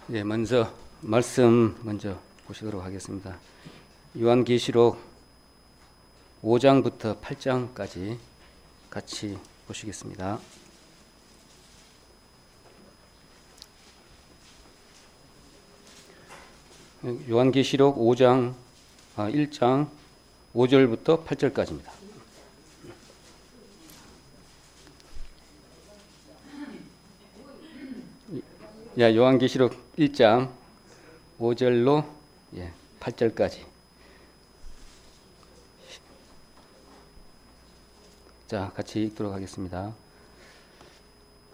네, 먼저 말씀 보시도록 하겠습니다. 요한계시록 5장부터 8장까지 같이 보시겠습니다. 요한계시록 1장 5절부터 8절까지입니다. 요한계시록 1장 5절로 8절까지. 자, 같이 읽도록 하겠습니다.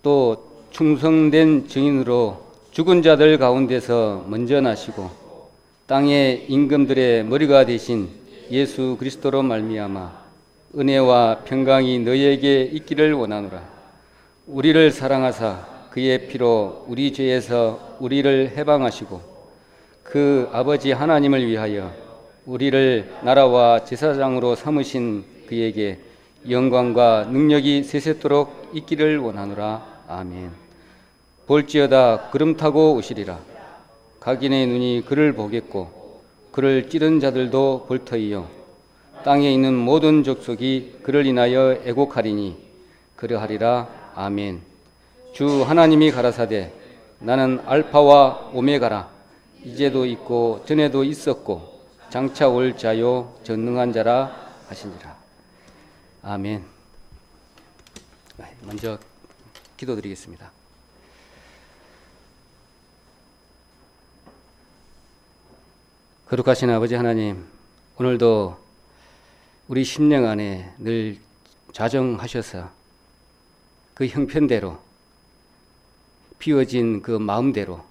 또 충성된 증인으로 죽은 자들 가운데서 먼저 나시고 땅의 임금들의 머리가 되신 예수 그리스도로 말미암아 은혜와 평강이 너희에게 있기를 원하노라. 우리를 사랑하사 그의 피로 우리 죄에서 우리를 해방하시고 그 아버지 하나님을 위하여 우리를 나라와 제사장으로 삼으신 그에게 영광과 능력이 세세토록 있기를 원하노라. 아멘. 볼지어다 구름 타고 오시리라. 각인의 눈이 그를 보겠고 그를 찌른 자들도 볼 터이요 땅에 있는 모든 족속이 그를 인하여 애곡하리니 그러하리라. 아멘. 주 하나님이 가라사대 나는 알파와 오메가라. 이제도 있고 전에도 있었고 장차 올 자요 전능한 자라 하시니라. 아멘. 먼저 기도드리겠습니다. 거룩하신 아버지 하나님, 오늘도 우리 심령 안에 늘 좌정하셔서 그 형편대로 비워진 그 마음대로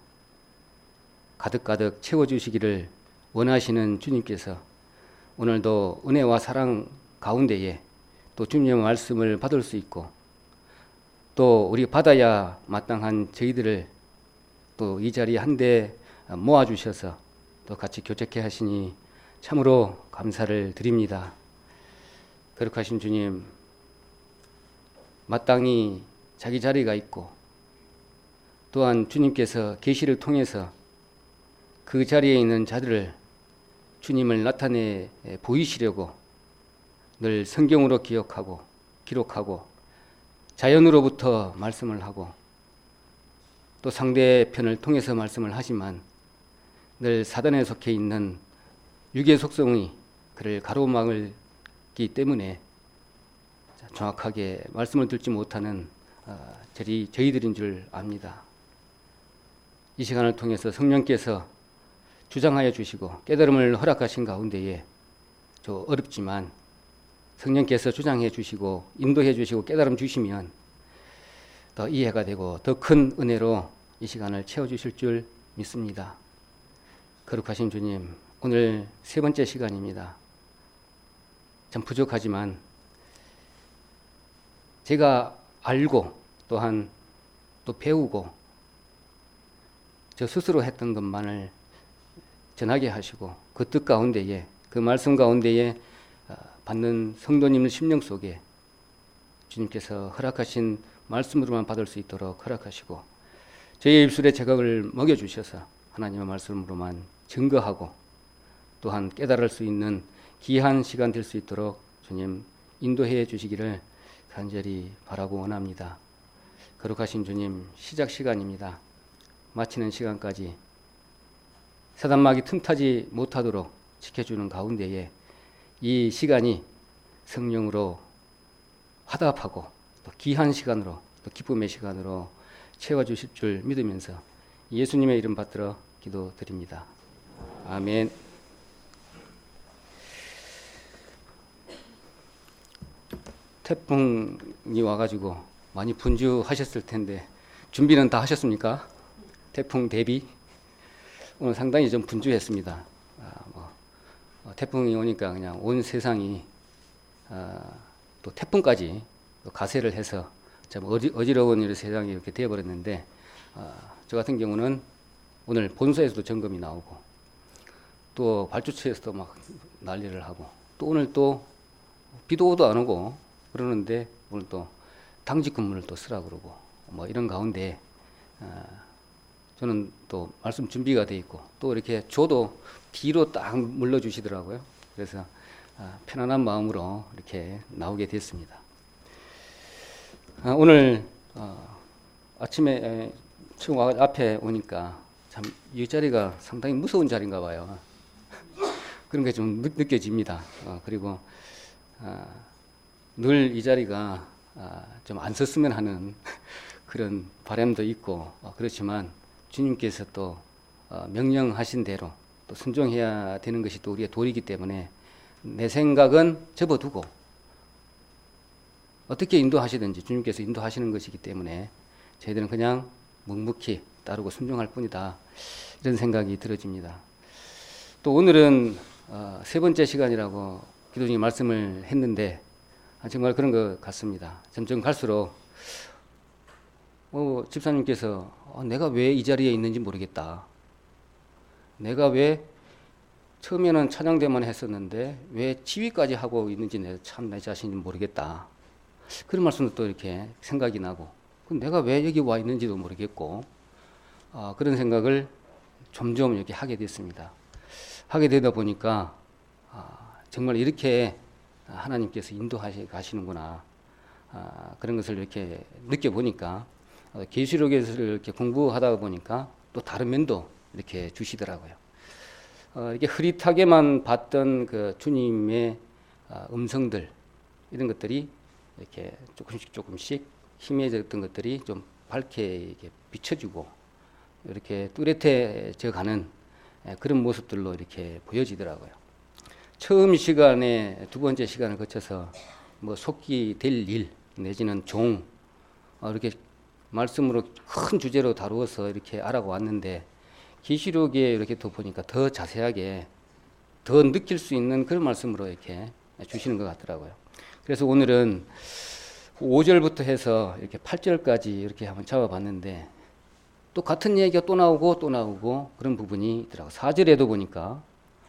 가득가득 채워주시기를 원하시는 주님께서 오늘도 은혜와 사랑 가운데에 또 주님의 말씀을 받을 수 있고 또 우리 받아야 마땅한 저희들을 또 이 자리에 한데 모아주셔서 또 같이 교제케 하시니 참으로 감사를 드립니다. 거룩하신 주님, 마땅히 자기 자리가 있고 또한 주님께서 계시를 통해서 그 자리에 있는 자들을 주님을 나타내 보이시려고 늘 성경으로 기억하고 기록하고 자연으로부터 말씀을 하고 또 상대편을 통해서 말씀을 하지만 늘 사단에 속해 있는 육의 속성이 그를 가로막기 때문에 정확하게 말씀을 듣지 못하는 저희들인 줄 압니다. 이 시간을 통해서 성령께서 주장하여 주시고 깨달음을 허락하신 가운데에 좀 어렵지만 성령께서 주장해 주시고 인도해 주시고 깨달음 주시면 더 이해가 되고 더 큰 은혜로 이 시간을 채워주실 줄 믿습니다. 거룩하신 주님, 오늘 세 번째 시간입니다. 참 부족하지만 제가 알고 또한 또 배우고 저 스스로 했던 것만을 전하게 하시고 그 뜻 가운데에 그 말씀 가운데에 받는 성도님의 심령 속에 주님께서 허락하신 말씀으로만 받을 수 있도록 허락하시고 저희의 입술에 제각을 먹여주셔서 하나님의 말씀으로만 증거하고 또한 깨달을 수 있는 귀한 시간 될 수 있도록 주님 인도해 주시기를 간절히 바라고 원합니다. 거룩하신 주님, 시작 시간입니다. 마치는 시간까지 사단막이 틈타지 못하도록 지켜주는 가운데에 이 시간이 성령으로 화답하고 또 귀한 시간으로 또 기쁨의 시간으로 채워주실 줄 믿으면서 예수님의 이름 받들어 기도드립니다. 아멘. 태풍이 와가지고 많이 분주하셨을 텐데 준비는 다 하셨습니까? 태풍 대비? 오늘 상당히 좀 분주했습니다. 태풍이 오니까 그냥 온 세상이 또 태풍까지 또 가세를 해서 참 어지러운 이 세상이 이렇게 되어버렸는데 저 같은 경우는 오늘 본사에서도 점검이 나오고 또 발주처에서도 막 난리를 하고 또 오늘 또 비도 오도 안 오고 그러는데 오늘 또 당직 근무를 또 쓰라 그러고 뭐 이런 가운데 저는 또 말씀 준비가 돼 있고 또 이렇게 줘도 뒤로 딱 물러주시더라고요. 그래서 편안한 마음으로 이렇게 나오게 됐습니다. 오늘 아침에 처음 앞에 오니까 참 이 자리가 상당히 무서운 자리인가 봐요. 그런 게 좀 느껴집니다. 그리고 늘 이 자리가 좀 안 섰으면 하는 그런 바람도 있고 그렇지만 주님께서 또 명령하신 대로 또 순종해야 되는 것이 또 우리의 도리이기 때문에 내 생각은 접어두고 어떻게 인도하시든지 주님께서 인도하시는 것이기 때문에 저희들은 그냥 묵묵히 따르고 순종할 뿐이다. 이런 생각이 들어집니다. 또 오늘은 세 번째 시간이라고 기도 중에 말씀을 했는데 정말 그런 것 같습니다. 점점 갈수록 집사님께서 내가 왜 이 자리에 있는지 모르겠다. 내가 왜 처음에는 찬양대만 했었는데 왜 지휘까지 하고 있는지 참 내 자신이 모르겠다. 그런 말씀도 또 이렇게 생각이 나고 내가 왜 여기 와 있는지도 모르겠고 그런 생각을 점점 이렇게 하게 됐습니다. 하게 되다 보니까 정말 이렇게 하나님께서 인도하시 가시는구나 그런 것을 이렇게 느껴보니까 계시록에서 이렇게 공부하다 보니까 또 다른 면도 이렇게 주시더라고요. 이렇게 흐릿하게만 봤던 그 주님의 음성들 이런 것들이 이렇게 조금씩 희미해졌던 것들이 좀 밝게 이렇게 비춰지고 이렇게 뚜렷해져 가는 그런 모습들로 이렇게 보여지더라고요. 처음 시간에 두 번째 시간을 거쳐서 뭐 속기 될 일 내지는 종 이렇게 말씀으로 큰 주제로 다루어서 이렇게 알아왔는데 계시록에 이렇게 또 보니까 더 자세하게 더 느낄 수 있는 그런 말씀으로 이렇게 주시는 것 같더라고요. 그래서 오늘은 5절부터 해서 이렇게 8절까지 이렇게 한번 잡아봤는데 또 같은 얘기가 또 나오고 그런 부분이 있더라고요. 4절에도 보니까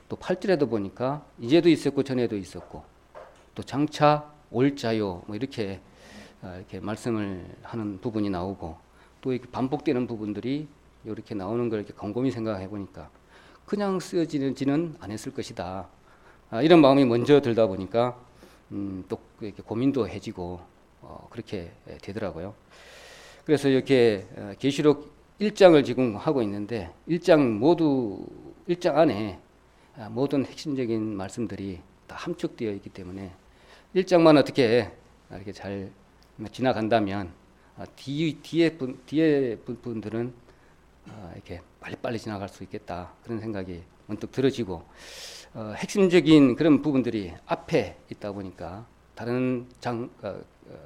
또 8절에도 보니까 이제도 있었고 전에도 있었고 또 장차 올 자요 뭐 이렇게 말씀을 하는 부분이 나오고 또 이렇게 반복되는 부분들이 이렇게 나오는 걸 이렇게 곰곰이 생각해 보니까 그냥 쓰여지지는 않았을 것이다. 이런 마음이 먼저 들다 보니까 또 이렇게 고민도 해지고 그렇게 되더라고요. 그래서 이렇게 계시록 1장을 지금 하고 있는데 1장 안에 모든 핵심적인 말씀들이 다 함축되어 있기 때문에 1장만 어떻게 이렇게 잘 지나간다면 뒤에 분들은 이렇게 빨리빨리 지나갈 수 있겠다 그런 생각이 문득 들어지고 핵심적인 그런 부분들이 앞에 있다 보니까 다른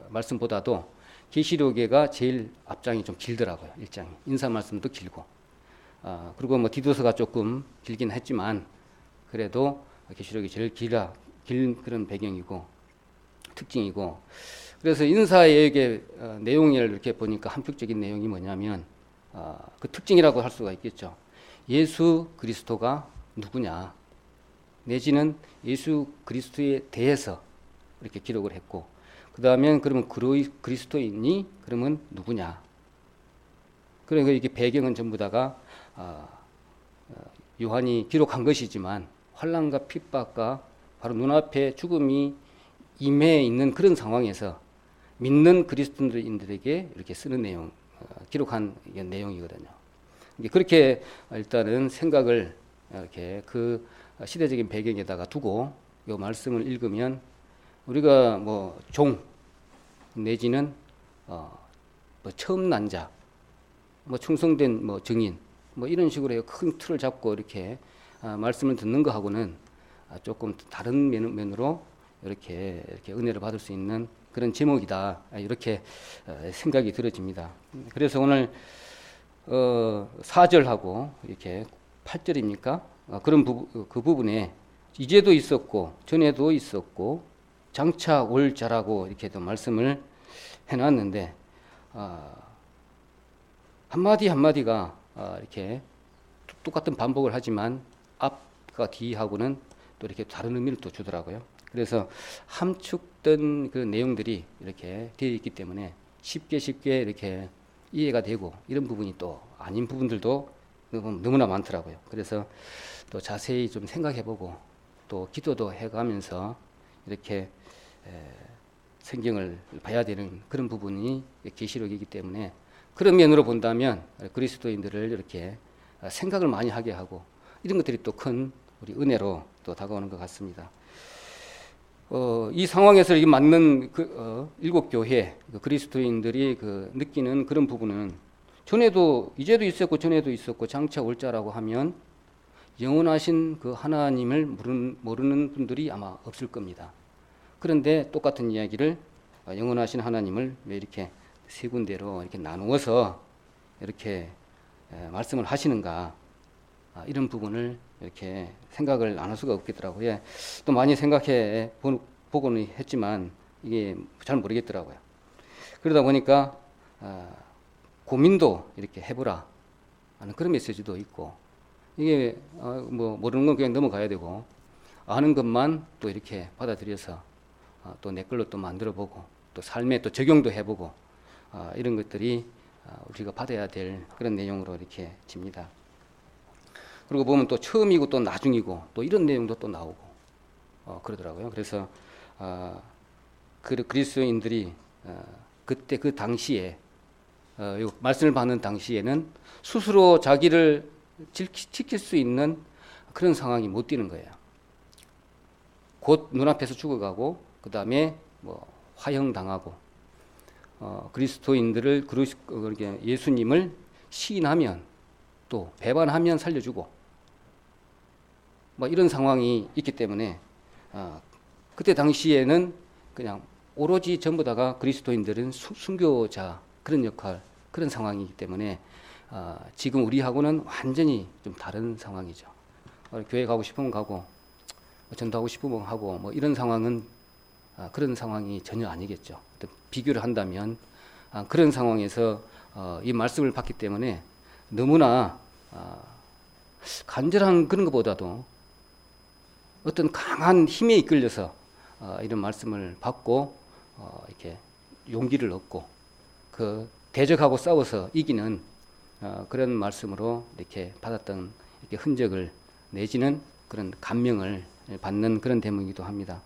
말씀보다도 계시록에가 제일 앞장이 좀 길더라고요. 1장이 인사 말씀도 길고 그리고 뭐 디도서가 조금 길긴 했지만 그래도 계시록이 제일 긴 그런 배경이고 특징이고 그래서 인사의 내용을 이렇게 보니까 함축적인 내용이 뭐냐면 그 특징이라고 할 수가 있겠죠. 예수 그리스도가 누구냐 내지는 예수 그리스도에 대해서 이렇게 기록을 했고 그 다음에 그러면 그리스도인이 그러면 누구냐. 그러니까 이게 배경은 전부 다가 요한이 기록한 것이지만 환난과 핍박과 바로 눈앞에 죽음이 임해 있는 그런 상황에서 믿는 그리스도인들에게 이렇게 쓰는 내용, 기록한 내용이거든요. 그렇게 일단은 생각을 이렇게 그 시대적인 배경에다가 두고 이 말씀을 읽으면 우리가 뭐 종 내지는 뭐 처음 난 자, 뭐 충성된 뭐 증인, 뭐 이런 식으로 큰 틀을 잡고 이렇게 말씀을 듣는 거하고는 조금 다른 면으로 이렇게 은혜를 받을 수 있는 그런 제목이다 이렇게 생각이 들어집니다. 그래서 오늘 4절하고 이렇게 8절입니까? 그런 그 부분에 이제도 있었고 전에도 있었고 장차 올 자라고 이렇게도 말씀을 해놨는데 한마디 한마디가 이렇게 똑같은 반복을 하지만 앞과 뒤하고는 또 이렇게 다른 의미를 또 주더라고요. 그래서 함축 어떤 그 내용들이 이렇게 되어 있기 때문에 쉽게 이렇게 이해가 되고 이런 부분이 또 아닌 부분들도 너무나 많더라고요. 그래서 또 자세히 좀 생각해보고 또 기도도 해가면서 이렇게 성경을 봐야 되는 그런 부분이 계시록이기 때문에 그런 면으로 본다면 그리스도인들을 이렇게 생각을 많이 하게 하고 이런 것들이 또 큰 우리 은혜로 또 다가오는 것 같습니다. 이 상황에서 이 맞는 일곱 교회 그리스도인들이 느끼는 그런 부분은 전에도 이제도 있었고 전에도 있었고 장차 올 자라고 하면 영원하신 그 하나님을 모르는 분들이 아마 없을 겁니다. 그런데 똑같은 이야기를 영원하신 하나님을 왜 이렇게 세 군데로 이렇게 나누어서 이렇게 말씀을 하시는가, 이런 부분을 이렇게 생각을 안 할 수가 없겠더라고요. 또 많이 생각해 보고는 했지만 이게 잘 모르겠더라고요. 그러다 보니까 고민도 이렇게 해보라 하는 그런 메시지도 있고, 이게 뭐 모르는 건 그냥 넘어가야 되고 아는 것만 또 이렇게 받아들여서 또 내 걸로 또 만들어보고 또 삶에 또 적용도 해보고 이런 것들이 우리가 받아야 될 그런 내용으로 이렇게 집니다. 그리고 보면 또 처음이고 또 나중이고 또 이런 내용도 또 나오고 그러더라고요. 그래서 그리스도인들이 그때 그 당시에 말씀을 받는 당시에는 스스로 자기를 지킬 수 있는 그런 상황이 못 되는 거예요. 곧 눈앞에서 죽어가고 그 다음에 뭐 화형당하고 그리스도인들을 예수님을 시인하면 또 배반하면 살려주고 뭐 이런 상황이 있기 때문에 그때 당시에는 그냥 오로지 전부 다가 그리스도인들은 순교자 그런 역할 그런 상황이기 때문에 지금 우리하고는 완전히 좀 다른 상황이죠. 교회 가고 싶으면 가고 전도하고 싶으면 하고 뭐 이런 상황은 그런 상황이 전혀 아니겠죠. 비교를 한다면 그런 상황에서 이 말씀을 받기 때문에 너무나 간절한 그런 것보다도 어떤 강한 힘에 이끌려서 이런 말씀을 받고 이렇게 용기를 얻고 그 대적하고 싸워서 이기는 그런 말씀으로 이렇게 받았던 이렇게 흔적을 내지는 그런 감명을 받는 그런 대목이기도 합니다.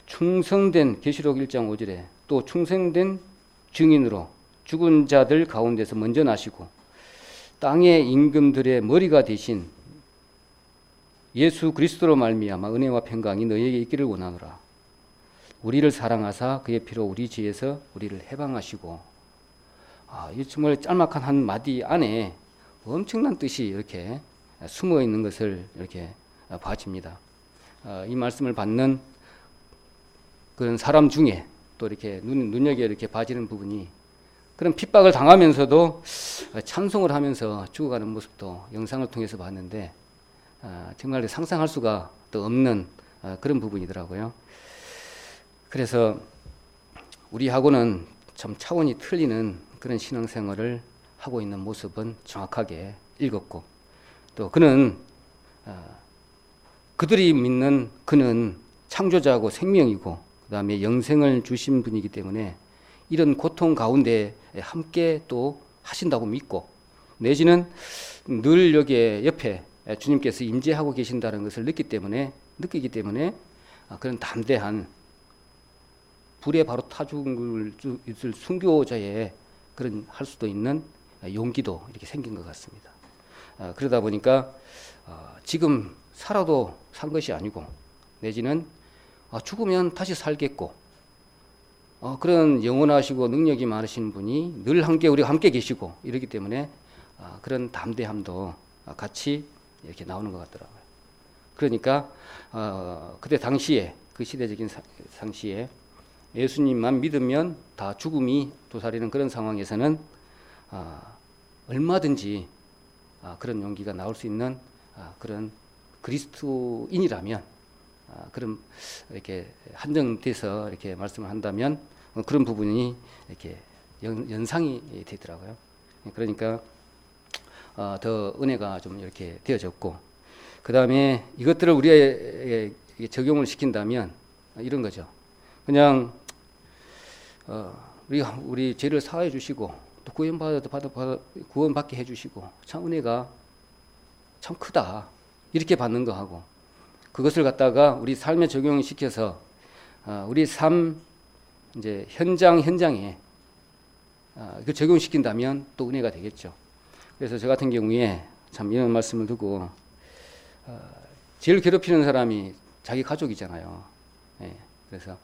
충성된 계시록 1장 5절에 또 충성된 증인으로 죽은 자들 가운데서 먼저 나시고 땅의 임금들의 머리가 되신 예수 그리스도로 말미암아 은혜와 평강이 너희에게 있기를 원하노라. 우리를 사랑하사 그의 피로 우리 죄에서 우리를 해방하시고, 이 정말 짤막한 한 마디 안에 엄청난 뜻이 이렇게 숨어 있는 것을 이렇게 봐집니다. 이 말씀을 받는 그런 사람 중에 또 이렇게 눈여겨 이렇게 봐지는 부분이 그런 핍박을 당하면서도 찬송을 하면서 죽어가는 모습도 영상을 통해서 봤는데 정말 상상할 수가 또 없는 그런 부분이더라고요. 그래서 우리하고는 참 차원이 틀리는 그런 신앙생활을 하고 있는 모습은 정확하게 읽었고, 또 그는 그들이 믿는 그는 창조자고 생명이고 그 다음에 영생을 주신 분이기 때문에 이런 고통 가운데 함께 또 하신다고 믿고, 내지는 늘 여기에 옆에 주님께서 임재하고 계신다는 것을 느끼기 때문에 그런 담대한 불에 바로 타 죽을 순교자의 그런 할 수도 있는 용기도 이렇게 생긴 것 같습니다. 그러다 보니까 지금 살아도 산 것이 아니고, 내지는 죽으면 다시 살겠고, 그런 영원하시고 능력이 많으신 분이 늘 우리가 함께 계시고 이러기 때문에 그런 담대함도 같이 이렇게 나오는 것 같더라고요. 그러니까 그때 당시에 그 시대적인 상시에 예수님만 믿으면 다 죽음이 도사리는 그런 상황에서는 얼마든지 그런 용기가 나올 수 있는 그런 그리스도인이라면 그런 이렇게 한정돼서 이렇게 말씀을 한다면 그런 부분이 이렇게 연상이 되더라고요. 그러니까 더 은혜가 좀 이렇게 되어졌고, 그 다음에 이것들을 우리에게 적용을 시킨다면 이런 거죠. 그냥 우리 죄를 사하여 주시고 또 구원받게 해주시고 참 은혜가 참 크다 이렇게 받는 거하고 그것을 갖다가 우리 삶에 적용시켜서 우리 삶 이제 현장에 그 적용시킨다면 또 은혜가 되겠죠. 그래서 저 같은 경우에 참 이런 말씀을 두고 제일 괴롭히는 사람이 자기 가족이잖아요. 예, 그래서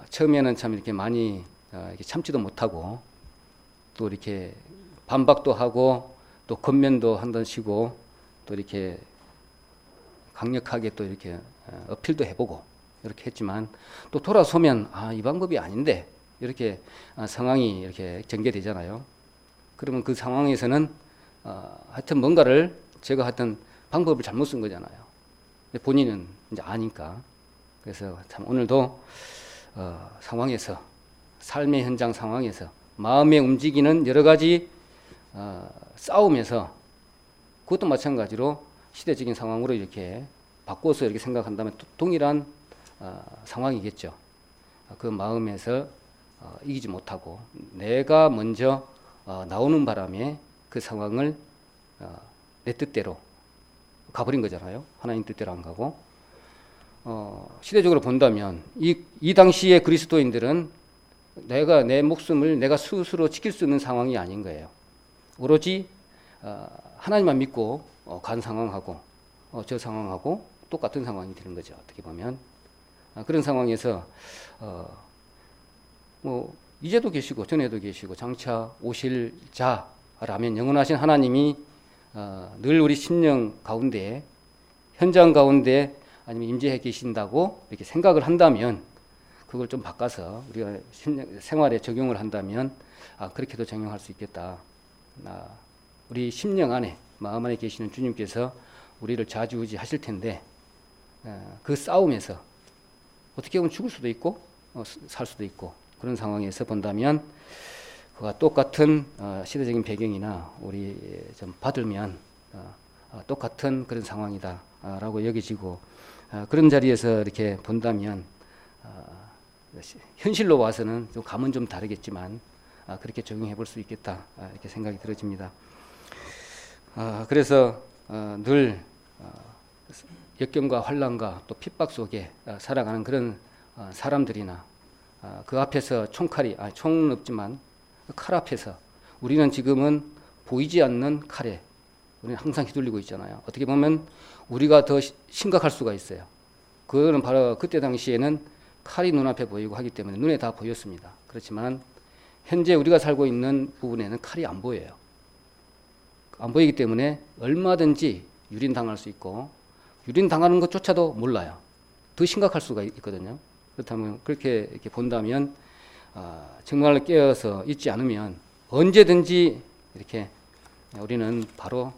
처음에는 참 이렇게 많이 이렇게 참지도 못하고 또 이렇게 반박도 하고 또 건면도 한다시고 또 이렇게 강력하게 또 이렇게 어필도 해보고 이렇게 했지만 또 돌아서면 이 방법이 아닌데 이렇게 상황이 이렇게 전개되잖아요. 그러면 그 상황에서는 하여튼 뭔가를 제가 하여튼 방법을 잘못 쓴 거잖아요. 본인은 이제 아니까. 그래서 참 오늘도 상황에서 삶의 현장 상황에서 마음에 움직이는 여러 가지 싸움에서 그것도 마찬가지로 시대적인 상황으로 이렇게 바꿔서 이렇게 생각한다면 동일한 상황이겠죠. 그 마음에서 이기지 못하고 내가 먼저 나오는 바람에 그 상황을 내 뜻대로 가버린 거잖아요. 하나님 뜻대로 안 가고 시대적으로 본다면 이 당시의 그리스도인들은 내 목숨을 내가 스스로 지킬 수 있는 상황이 아닌 거예요. 오로지 하나님만 믿고 간 상황하고 저 상황하고 똑같은 상황이 되는 거죠. 어떻게 보면 그런 상황에서 뭐 이제도 계시고 전에도 계시고 장차 오실 자라면 영원하신 하나님이 늘 우리 심령 가운데 현장 가운데 아니면 임재해 계신다고 이렇게 생각을 한다면 그걸 좀 바꿔서 우리가 생활에 적용을 한다면 그렇게도 적용할 수 있겠다. 우리 심령 안에 마음 안에 계시는 주님께서 우리를 좌지우지 하실 텐데 그 싸움에서 어떻게 보면 죽을 수도 있고 살 수도 있고 그런 상황에서 본다면 그와 똑같은 시대적인 배경이나 우리 좀 받으면 똑같은 그런 상황이다라고 여겨지고 그런 자리에서 이렇게 본다면 현실로 와서는 좀 감은 좀 다르겠지만 그렇게 적용해 볼 수 있겠다 이렇게 생각이 들어집니다. 그래서 늘 역경과 환난과 또 핍박 속에 살아가는 그런 사람들이나 그 앞에서 총은 없지만 칼 앞에서 우리는 지금은 보이지 않는 칼에 우리는 항상 휘둘리고 있잖아요. 어떻게 보면 우리가 더 심각할 수가 있어요. 그거는 바로 그때 당시에는 칼이 눈앞에 보이고 하기 때문에 눈에 다 보였습니다. 그렇지만 현재 우리가 살고 있는 부분에는 칼이 안 보여요. 안 보이기 때문에 얼마든지 유린당할 수 있고 유린당하는 것조차도 몰라요. 더 심각할 수가 있거든요. 그렇다면 그렇게 이렇게 본다면 정말 깨어서 있지 않으면 언제든지 이렇게 우리는 바로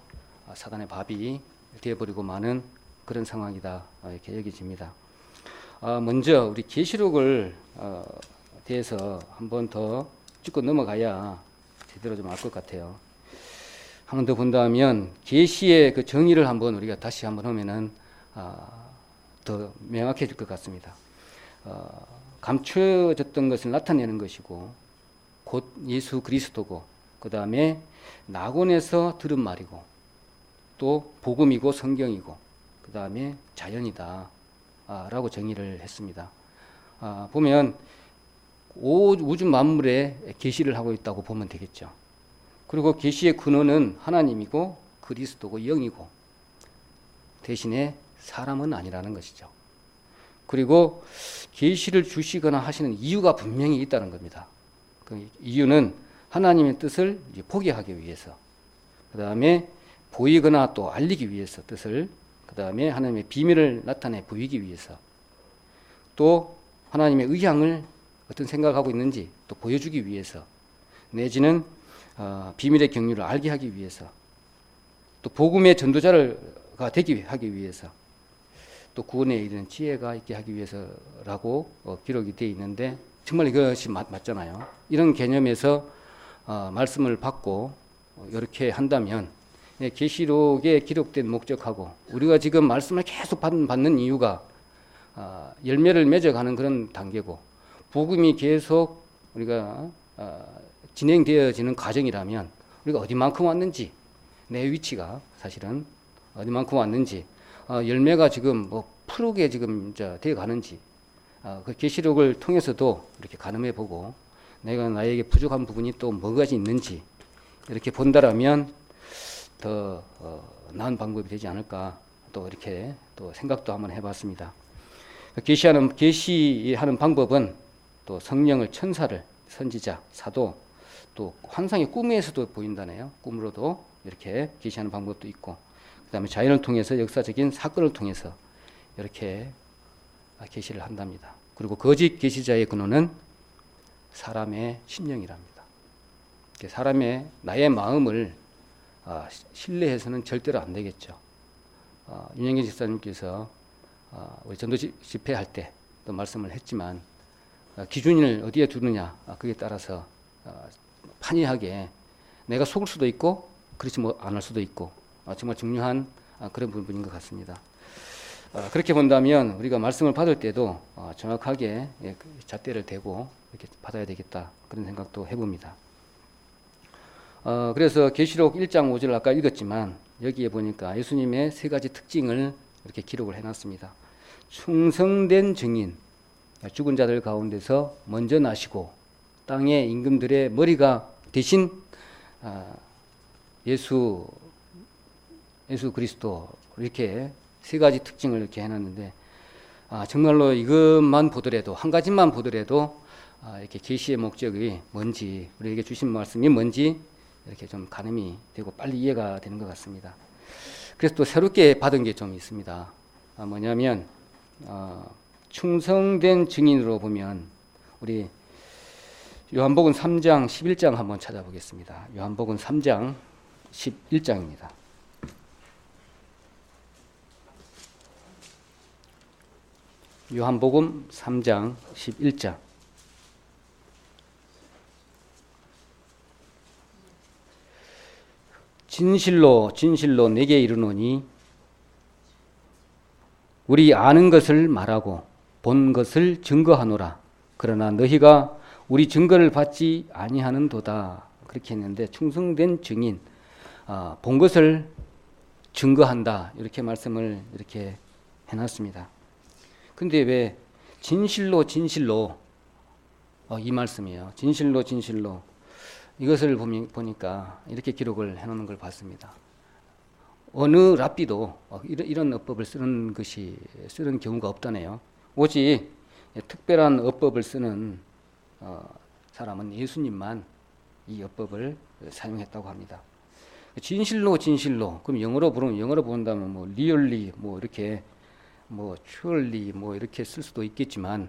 사단의 밥이 되어버리고 마는 그런 상황이다 이렇게 여겨집니다. 먼저 우리 계시록을 대해서 한 번 더 짚고 넘어가야 제대로 좀 알 것 같아요. 한 번 더 본다면 계시의 그 정의를 한번 우리가 다시 한번 하면은 더 명확해질 것 같습니다. 감춰졌던 것을 나타내는 것이고 곧 예수 그리스도고 그 다음에 낙원에서 들은 말이고 또 복음이고 성경이고 그 다음에 자연이다 라고 정의를 했습니다. 보면 우주 만물에 계시를 하고 있다고 보면 되겠죠. 그리고 계시의 근원은 하나님이고 그리스도고 영이고 대신에 사람은 아니라는 것이죠. 그리고 계시를 주시거나 하시는 이유가 분명히 있다는 겁니다. 그 이유는 하나님의 뜻을 포기하기 위해서, 그 다음에 보이거나 또 알리기 위해서 뜻을, 그 다음에 하나님의 비밀을 나타내 보이기 위해서, 또 하나님의 의향을 어떤 생각하고 있는지 또 보여주기 위해서, 내지는 비밀의 경륜을 알게 하기 위해서, 또 복음의 전도자가 되게 하기 위해서, 또 구원에 이르는 지혜가 있게 하기 위해서라고 기록이 되어 있는데 정말 이것이 맞잖아요. 이런 개념에서 말씀을 받고 이렇게 한다면 계시록에 기록된 목적하고 우리가 지금 말씀을 계속 받는 이유가 열매를 맺어가는 그런 단계고 복음이 계속 우리가 진행되어지는 과정이라면 우리가 어디만큼 왔는지, 내 위치가 사실은 어디만큼 왔는지, 열매가 지금 뭐 푸르게 지금 되어 가는지, 그 계시록을 통해서도 이렇게 가늠해 보고 내가 나에게 부족한 부분이 또 뭐가 있는지 이렇게 본다라면 더 나은 방법이 되지 않을까, 또 이렇게 또 생각도 한번 해봤습니다. 계시하는 방법은 또 성령을, 천사를, 선지자, 사도, 또 환상의 꿈에서도 보인다네요. 꿈으로도 이렇게 계시하는 방법도 있고, 그 다음에 자연을 통해서, 역사적인 사건을 통해서 이렇게 계시를 한답니다. 그리고 거짓 계시자의 근원은 사람의 심령이랍니다. 사람의, 나의 마음을 신뢰해서는 절대로 안 되겠죠. 윤영기 집사님께서 우리 전도 집회할 때 또 말씀을 했지만, 기준을 어디에 두느냐, 그에 따라서 판이하게 내가 속을 수도 있고 그렇지 않을 수도 있고, 정말 중요한 그런 부분인 것 같습니다. 그렇게 본다면 우리가 말씀을 받을 때도 정확하게 잣대를 대고 이렇게 받아야 되겠다, 그런 생각도 해봅니다. 그래서 계시록 1장 5절을 아까 읽었지만 여기에 보니까 예수님의 세 가지 특징을 이렇게 기록을 해놨습니다. 충성된 증인, 죽은 자들 가운데서 먼저 나시고 땅의 임금들의 머리가 되신 예수 그리스도, 이렇게 세 가지 특징을 이렇게 해놨는데, 정말로 이것만 보더라도, 한 가지만 보더라도 이렇게 계시의 목적이 뭔지, 우리에게 주신 말씀이 뭔지 이렇게 좀 가늠이 되고 빨리 이해가 되는 것 같습니다. 그래서 또 새롭게 받은 게 좀 있습니다. 뭐냐면 충성된 증인으로 보면 우리 요한복음 3장 11장 한번 찾아보겠습니다. 요한복음 3장 11장입니다. 요한복음 3장 11장. 진실로 진실로 내게 이르노니 우리 아는 것을 말하고 본 것을 증거하노라. 그러나 너희가 우리 증거를 받지 아니하는도다. 그렇게 했는데, 충성된 증인, 본 것을 증거한다, 이렇게 말씀을 이렇게 해놨습니다. 근데 왜 진실로 진실로 이 말씀이에요. 진실로 진실로, 이것을 보니까 이렇게 기록을 해놓는 걸 봤습니다. 어느 랍비도 이런 어법을 쓰는 경우가 없다네요. 오직 특별한 어법을 쓰는 사람은 예수님만 이 어법을 사용했다고 합니다. 진실로 진실로, 그럼 영어로 본다면 뭐 리얼리, 뭐 이렇게 뭐 truly 뭐 이렇게 쓸 수도 있겠지만,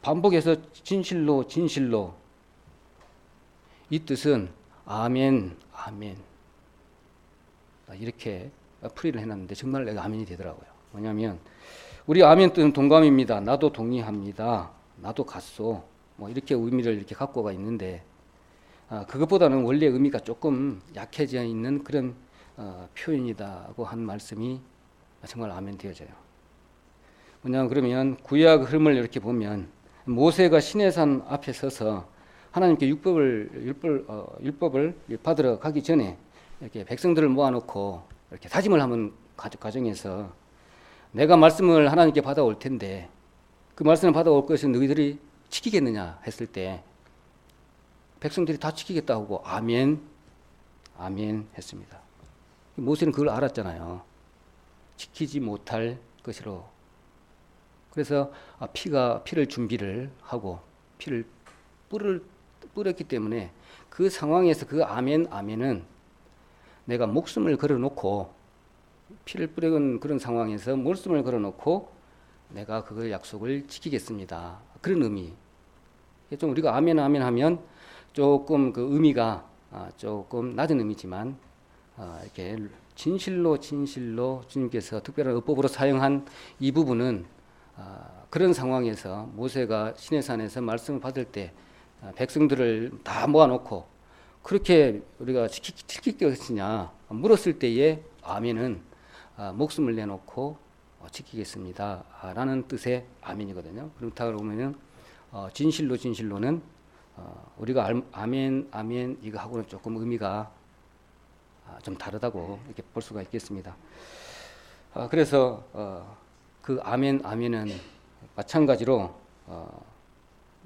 반복해서 진실로 진실로, 이 뜻은 아멘 아멘 이렇게 풀이를 해놨는데 정말 내가 아멘이 되더라고요. 뭐냐면 우리 아멘 뜻은 동감입니다, 나도 동의합니다, 나도 같소, 뭐 이렇게 의미를 이렇게 갖고가 있는데, 그것보다는 원래 의미가 조금 약해져 있는 그런 표현이다고 한 말씀이 정말 아멘 되어져요. 뭐냐면, 그러면 구약 흐름을 이렇게 보면 모세가 시내산 앞에 서서 하나님께 율법을 받으러 가기 전에 이렇게 백성들을 모아놓고 이렇게 다짐을 하는 과정에서, 내가 말씀을 하나님께 받아올 텐데 그 말씀을 받아올 것을 너희들이 지키겠느냐 했을 때 백성들이 다 지키겠다고 하고 아멘 아멘 했습니다. 모세는 그걸 알았잖아요. 지키지 못할 것으로. 그래서 피를 준비를 하고 피를 뿌렸기 때문에 그 상황에서 그 아멘 아멘은 내가 목숨을 걸어놓고, 피를 뿌린 그런 상황에서 목숨을 걸어놓고 내가 그 약속을 지키겠습니다, 그런 의미. 좀 우리가 아멘 아멘 하면 조금 그 의미가 조금 낮은 의미지만, 이렇게 진실로 진실로 주님께서 특별한 어법으로 사용한 이 부분은 그런 상황에서 모세가 시내산에서 말씀을 받을 때 백성들을 다 모아놓고 그렇게 우리가 지킬 것이냐 물었을 때에 아멘은 목숨을 내놓고 지키겠습니다 라는 뜻의 아멘이거든요. 그렇다 그러면은 진실로 진실로는 우리가 아멘 아멘 이거 하고는 조금 의미가 좀 다르다고 이렇게 볼 수가 있겠습니다. 그래서 그 아멘 아멘은 마찬가지로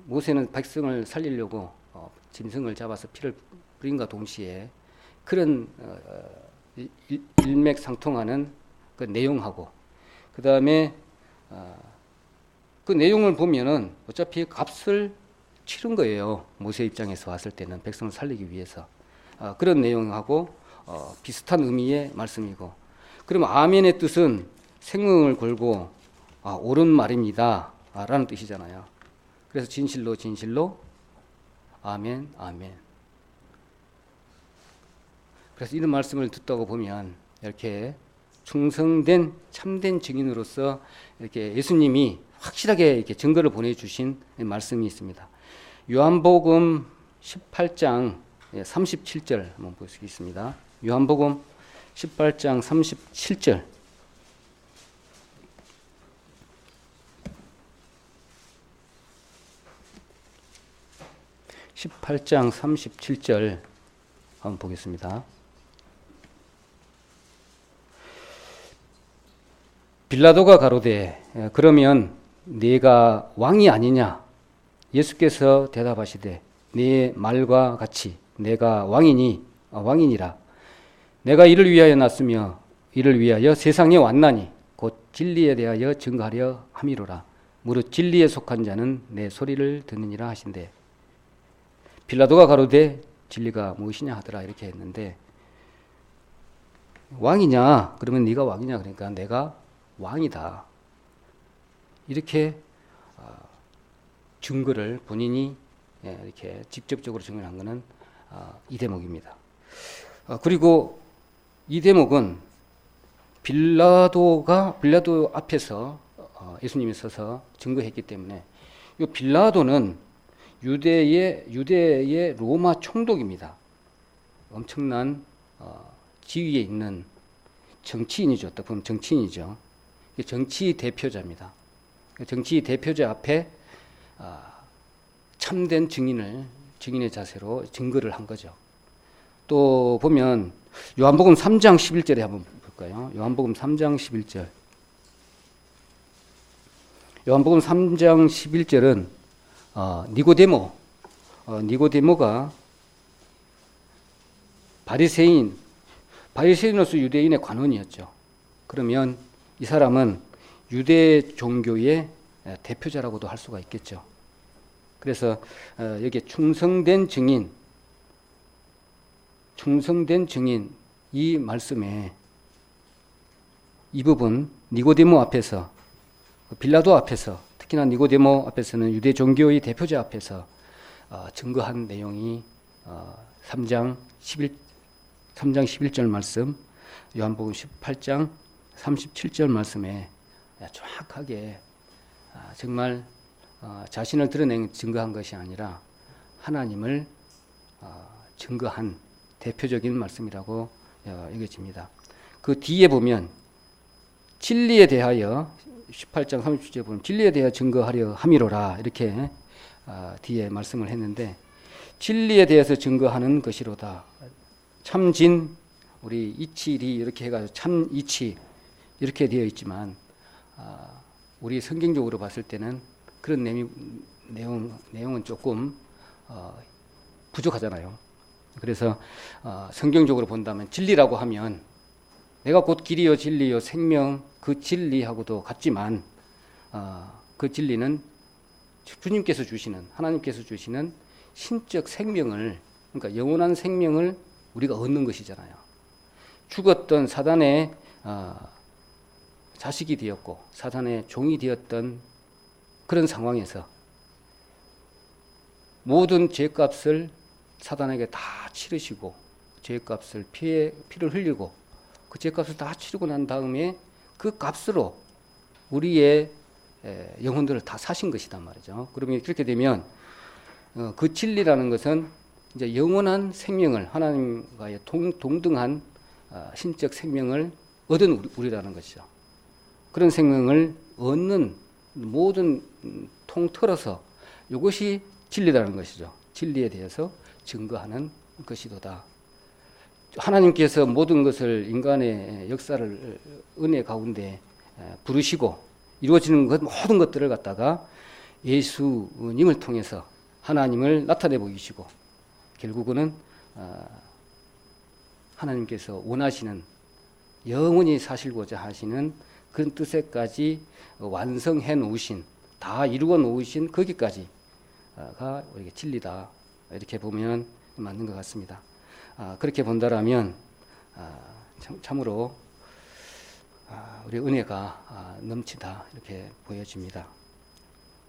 모세는 백성을 살리려고 짐승을 잡아서 피를 뿌린과 동시에 그런 일맥상통하는 그 내용하고 그 다음에 그 내용을 보면은 어차피 값을 치른 거예요. 모세 입장에서 왔을 때는 백성을 살리기 위해서 그런 내용하고 비슷한 의미의 말씀이고, 그러면 아멘의 뜻은 생명을 걸고 옳은 말입니다 라는 뜻이잖아요. 그래서 진실로 진실로 아멘 아멘. 그래서 이런 말씀을 듣다고 보면 이렇게 충성된 참된 증인으로서 이렇게 예수님이 확실하게 이렇게 증거를 보내주신 말씀이 있습니다. 요한복음 18장 37절 한번 보시겠습니다. 요한복음 18장 37절. (18장 37절) 한번 보겠습니다. 빌라도가 가로되 그러면 네가 왕이 아니냐? 예수께서 대답하시되 네 말과 같이 내가 왕이니라. 내가 이를 위하여 났으며 이를 위하여 세상에 왔나니 곧 진리에 대하여 증거하려 함이로라. 무릇 진리에 속한 자는 내 소리를 듣느니라 하신대. 빌라도가 가로되 진리가 무엇이냐 하더라 이렇게 했는데, 왕이냐? 그러면 네가 왕이냐? 그러니까 내가 왕이다 이렇게 증거를 본인이 이렇게 직접적으로 증언한 것은 이 대목입니다. 그리고 이 대목은 빌라도 앞에서 예수님이 서서 증거했기 때문에 이 빌라도는 유대의 로마 총독입니다. 엄청난 지위에 있는 정치인이죠. 어떻게 보면 정치인이죠. 정치 대표자입니다. 정치 대표자 앞에 참된 증인의 자세로 증거를 한 거죠. 또 보면 요한복음 3장 11절에 한번 볼까요? 요한복음 3장 11절. 요한복음 3장 11절은 니고데모가 바리새인으로서 유대인의 관원이었죠. 그러면 이 사람은 유대 종교의 대표자라고도 할 수가 있겠죠. 그래서 여기 충성된 증인 이 말씀에 이 부분 니고데모 앞에서, 빌라도 앞에서, 특히나 니고데모 앞에서는 유대 종교의 대표자 앞에서 증거한 내용이 3장 11절 말씀, 요한복음 18장 37절 말씀에 정확하게 정말 자신을 드러낸 증거한 것이 아니라 하나님을 증거한 대표적인 말씀이라고 여겨집니다. 그 뒤에 보면 진리에 대하여 18장 30절에 보면 진리에 대하여 증거하려 함이로라 이렇게 뒤에 말씀을 했는데, 진리에 대해서 증거하는 것이로다. 참진, 우리 이치리 이렇게 해가지고 참이치 이렇게 되어 있지만 우리 성경적으로 봤을 때는 그런 내용은 조금 부족하잖아요. 그래서 성경적으로 본다면 진리라고 하면 내가 곧 길이요 진리요 생명, 그 진리하고도 같지만 그 진리는 주님께서 주시는, 하나님께서 주시는 신적 생명을, 그러니까 영원한 생명을 우리가 얻는 것이잖아요. 죽었던 사단의 자식이 되었고 사단의 종이 되었던 그런 상황에서 모든 죄값을 사단에게 다 치르시고 죄값을 피를 흘리고 그 죄값을 다 치르고 난 다음에 그 값으로 우리의 영혼들을 다 사신 것이단 말이죠. 그러면 그렇게 되면 그 진리라는 것은 이제 영원한 생명을, 하나님과의 동등한 신적 생명을 얻은 우리라는 것이죠. 그런 생명을 얻는 모든 통틀어서 이것이 진리라는 것이죠. 진리에 대해서 증거하는 것이도다. 하나님께서 모든 것을 인간의 역사를 은혜 가운데 부르시고 이루어지는 것 모든 것들을 갖다가 예수님을 통해서 하나님을 나타내 보이시고 결국은 하나님께서 원하시는 영원히 사시고자 하시는 그런 뜻에까지 완성해 놓으신, 다 이루어 놓으신 거기까지가 우리가 진리다, 이렇게 보면 맞는 것 같습니다. 그렇게 본다라면 참으로 우리 은혜가 넘치다 이렇게 보여집니다.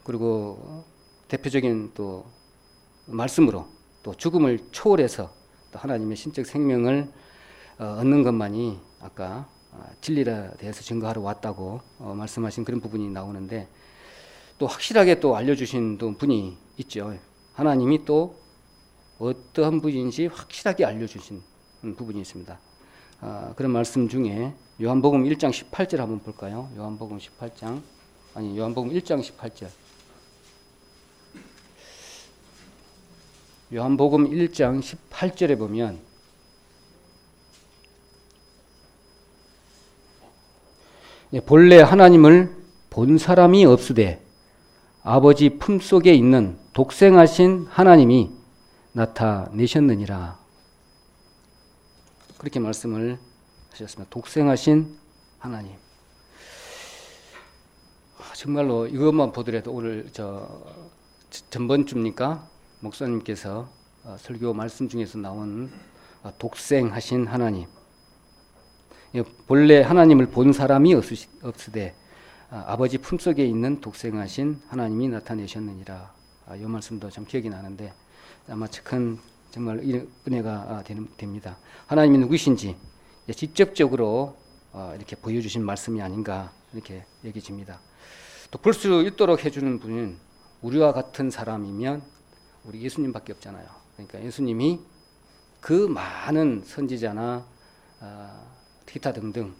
그리고 대표적인 또 말씀으로 또 죽음을 초월해서 또 하나님의 신적 생명을 얻는 것만이 아까 진리에 대해서 증거하러 왔다고 말씀하신 그런 부분이 나오는데, 또 확실하게 또 알려주신 또 분이 있죠. 하나님이 또 어떠한 분인지 확실하게 알려주신 부분이 있습니다. 그런 말씀 중에 요한복음 1장 18절 한번 볼까요? 요한복음 1장 18절. 요한복음 1장 18절에 보면 본래 하나님을 본 사람이 없으되 아버지 품속에 있는 독생하신 하나님이 나타내셨느니라. 그렇게 말씀을 하셨습니다. 독생하신 하나님. 정말로 이것만 보더라도 오늘 전번 주입니까? 목사님께서 설교 말씀 중에서 나온 독생하신 하나님. 본래 하나님을 본 사람이 없으되 아버지 품속에 있는 독생하신 하나님이 나타내셨느니라. 이 말씀도 참 기억이 나는데 아마 큰 정말 은혜가 됩니다. 하나님이 누구신지 직접적으로 이렇게 보여주신 말씀이 아닌가 이렇게 여겨집니다. 또 볼 수 있도록 해주는 분은 우리와 같은 사람이면 우리 예수님밖에 없잖아요. 그러니까 예수님이 그 많은 선지자나 기타 등등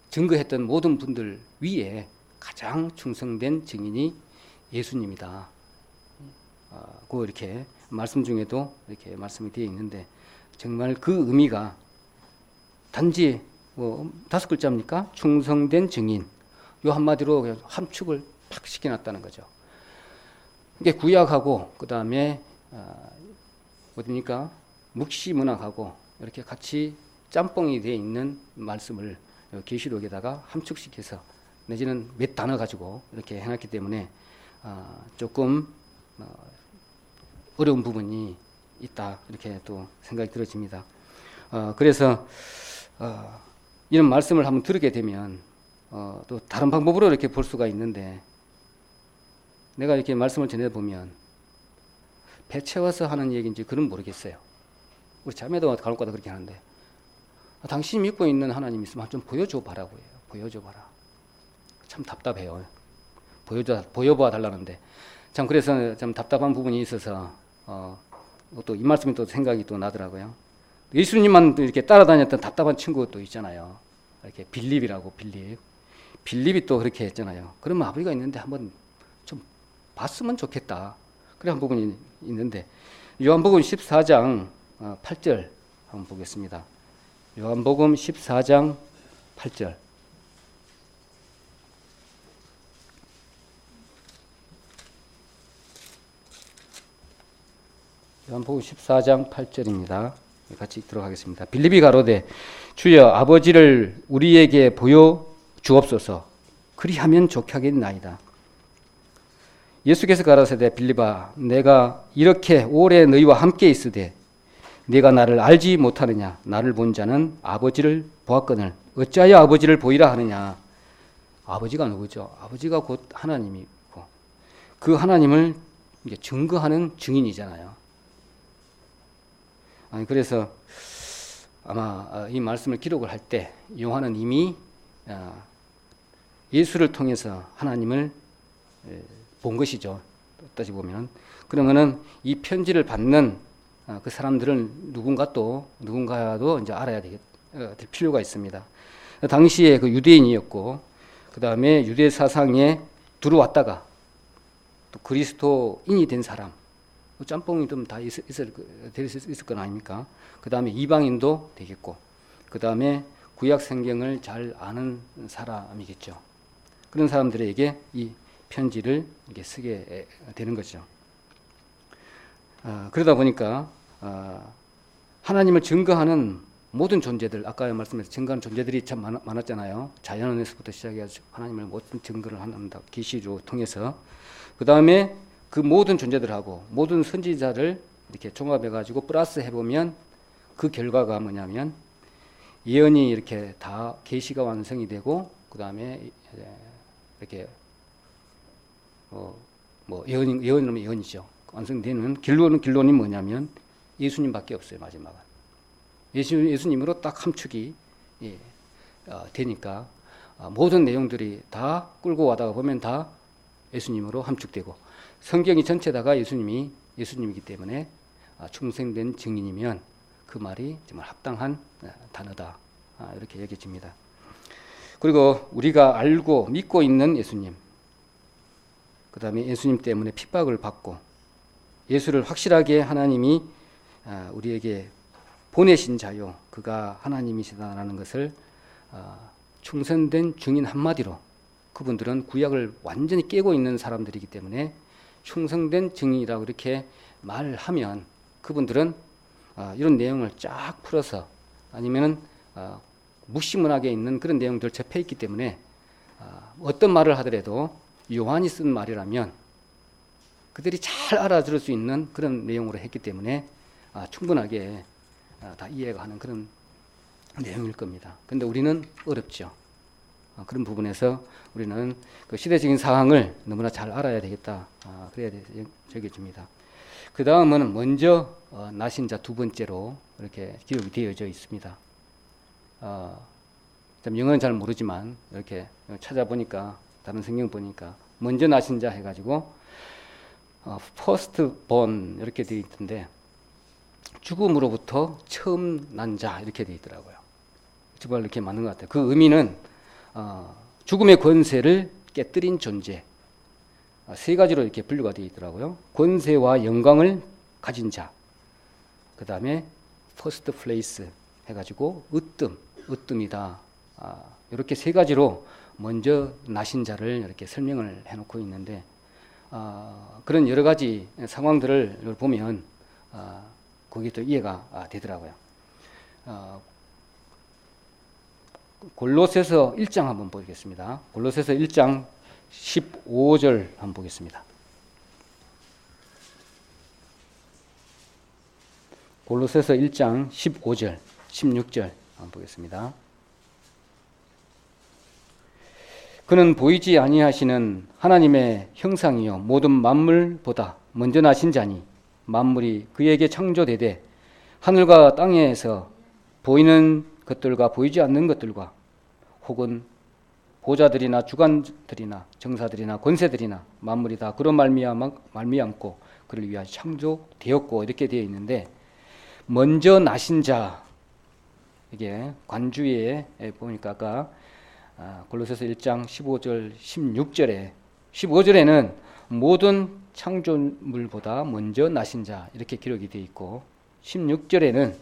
증거했던 모든 분들 위에 가장 충성된 증인이 예수님이다. 그 이렇게 말씀 중에도 이렇게 말씀이 되어 있는데, 정말 그 의미가 단지 5글자입니까? 충성된 증인. 요 한마디로 함축을 팍 시켜놨다는 거죠. 이게 구약하고 그 다음에 어디입니까? 묵시문학하고 이렇게 같이 짬뽕이 되어 있는 말씀을 계시록에다가 함축시켜서 내지는 몇 단어 가지고 이렇게 해놨기 때문에 조금 어려운 부분이 있다 이렇게 또 생각이 들어집니다. 그래서 이런 말씀을 한번 들게 되면 또 다른 방법으로 이렇게 볼 수가 있는데, 내가 이렇게 말씀을 전해보면 배 채워서 하는 얘기인지 그건 모르겠어요. 우리 자매도 간혹가다 그렇게 하는데, 당신이 믿고 있는 하나님 있으면 좀 보여줘 봐라고 해요. 보여줘 봐라. 참 답답해요. 보여봐 달라는데 참 그래서 좀 답답한 부분이 있어서 또 이 말씀이 또 생각이 또 나더라고요. 예수님만 이렇게 따라다녔던 답답한 친구가 또 있잖아요. 이렇게 빌립이라고 빌립이 또 그렇게 했잖아요. 그러면 아버지가 있는데 한번 좀 봤으면 좋겠다. 그런 부분이 있는데, 요한복음 14장 8절 한번 보겠습니다. 요한복음 14장 8절. 요한복음 14장 8절입니다. 같이 들어가겠습니다. 빌립이 가로되 주여 아버지를 우리에게 보여 주옵소서. 그리하면 좋게 하겠나이다. 예수께서 가라사대 빌립아 내가 이렇게 오래 너희와 함께 있으되 네가 나를 알지 못하느냐. 나를 본 자는 아버지를 보았거늘 어찌하여 아버지를 보이라 하느냐. 아버지가 누구죠? 아버지가 곧 하나님이고 그 하나님을 이제 증거하는 증인이잖아요. 그래서 아마 이 말씀을 기록을 할 때 요한은 이미 예수를 통해서 하나님을 본 것이죠. 따지고 보면. 그러면은 이 편지를 받는 그 사람들은 누군가도 이제 알아야 될 필요가 있습니다. 당시에 그 유대인이었고, 그 다음에 유대 사상에 들어왔다가 또 그리스도인이 된 사람, 짬뽕이 좀 다 있을 건 아닙니까? 그 다음에 이방인도 되겠고, 그 다음에 구약 성경을 잘 아는 사람이겠죠. 그런 사람들에게 이 편지를 이렇게 쓰게 되는 거죠. 그러다 보니까 하나님을 증거하는 모든 존재들, 아까 말씀드린 증거하는 존재들이 참 많았잖아요. 자연에서부터 시작해서 하나님을 모든 증거를 한다. 계시를 통해서. 그 다음에 그 모든 존재들하고 모든 선지자를 이렇게 종합해가지고 플러스 해보면 그 결과가 뭐냐면 예언이 이렇게 다 계시가 완성이 되고, 그 다음에 이렇게 예언이면 예언이죠. 완성되는 결론이 뭐냐면 예수님밖에 없어요. 마지막은 예수님으로 딱 함축이 되니까 모든 내용들이 다 끌고 가다가 보면 다 예수님으로 함축되고, 성경이 전체다가 예수님이기 때문에 충성된 증인이면 그 말이 정말 합당한 단어다, 이렇게 여겨집니다. 그리고 우리가 알고 믿고 있는 예수님, 그 다음에 예수님 때문에 핍박을 받고 예수를 확실하게 하나님이 우리에게 보내신 자요, 그가 하나님이시다라는 것을 충성된 증인 한마디로, 그분들은 구약을 완전히 깨고 있는 사람들이기 때문에 충성된 증인이라고 이렇게 말하면 그분들은 이런 내용을 쫙 풀어서 아니면은 무시문학에 있는 그런 내용들을 접해 있기 때문에 어떤 말을 하더라도 요한이 쓴 말이라면 그들이 잘 알아들을 수 있는 그런 내용으로 했기 때문에 충분하게 다 이해가 가는 그런 내용일 겁니다. 그런데 우리는 어렵죠. 그런 부분에서 우리는 그 시대적인 상황을 너무나 잘 알아야 되겠다. 그래야 되겠습니다. 그 다음은 먼저 나신 자 두 번째로 이렇게 기록이 되어져 있습니다. 영어는 잘 모르지만 이렇게 찾아보니까, 다른 성경 보니까 먼저 나신 자 해가지고 first born 이렇게 되어 있던데, 죽음으로부터 처음 난 자 이렇게 되어 있더라고요. 정말 이렇게 맞는 것 같아요. 그 의미는 죽음의 권세를 깨뜨린 존재, 세 가지로 이렇게 분류가 되어 있더라고요. 권세와 영광을 가진 자, 그 다음에 first place 해가지고 으뜸이다. 이렇게 세 가지로 먼저 나신 자를 이렇게 설명을 해놓고 있는데, 그런 여러 가지 상황들을 보면 거기에 또 이해가 되더라고요. 골로새서 1장 한번 보겠습니다. 골로새서 1장 15절 한번 보겠습니다. 골로새서 1장 15절, 16절 한번 보겠습니다. 그는 보이지 아니하시는 하나님의 형상이요 모든 만물보다 먼저 나신 자니 만물이 그에게 창조되되 하늘과 땅에서 보이는 것들과 보이지 않는 것들과 혹은 보좌들이나 주관들이나 정사들이나 권세들이나 만물이 다 그런 말미암고 그를 위하여 창조되었고 이렇게 되어 있는데, 먼저 나신 자, 이게 관주에 보니까 아까 골로새서 1장 15절 16절에 15절에는 모든 창조물보다 먼저 나신 자 이렇게 기록이 되어 있고, 16절에는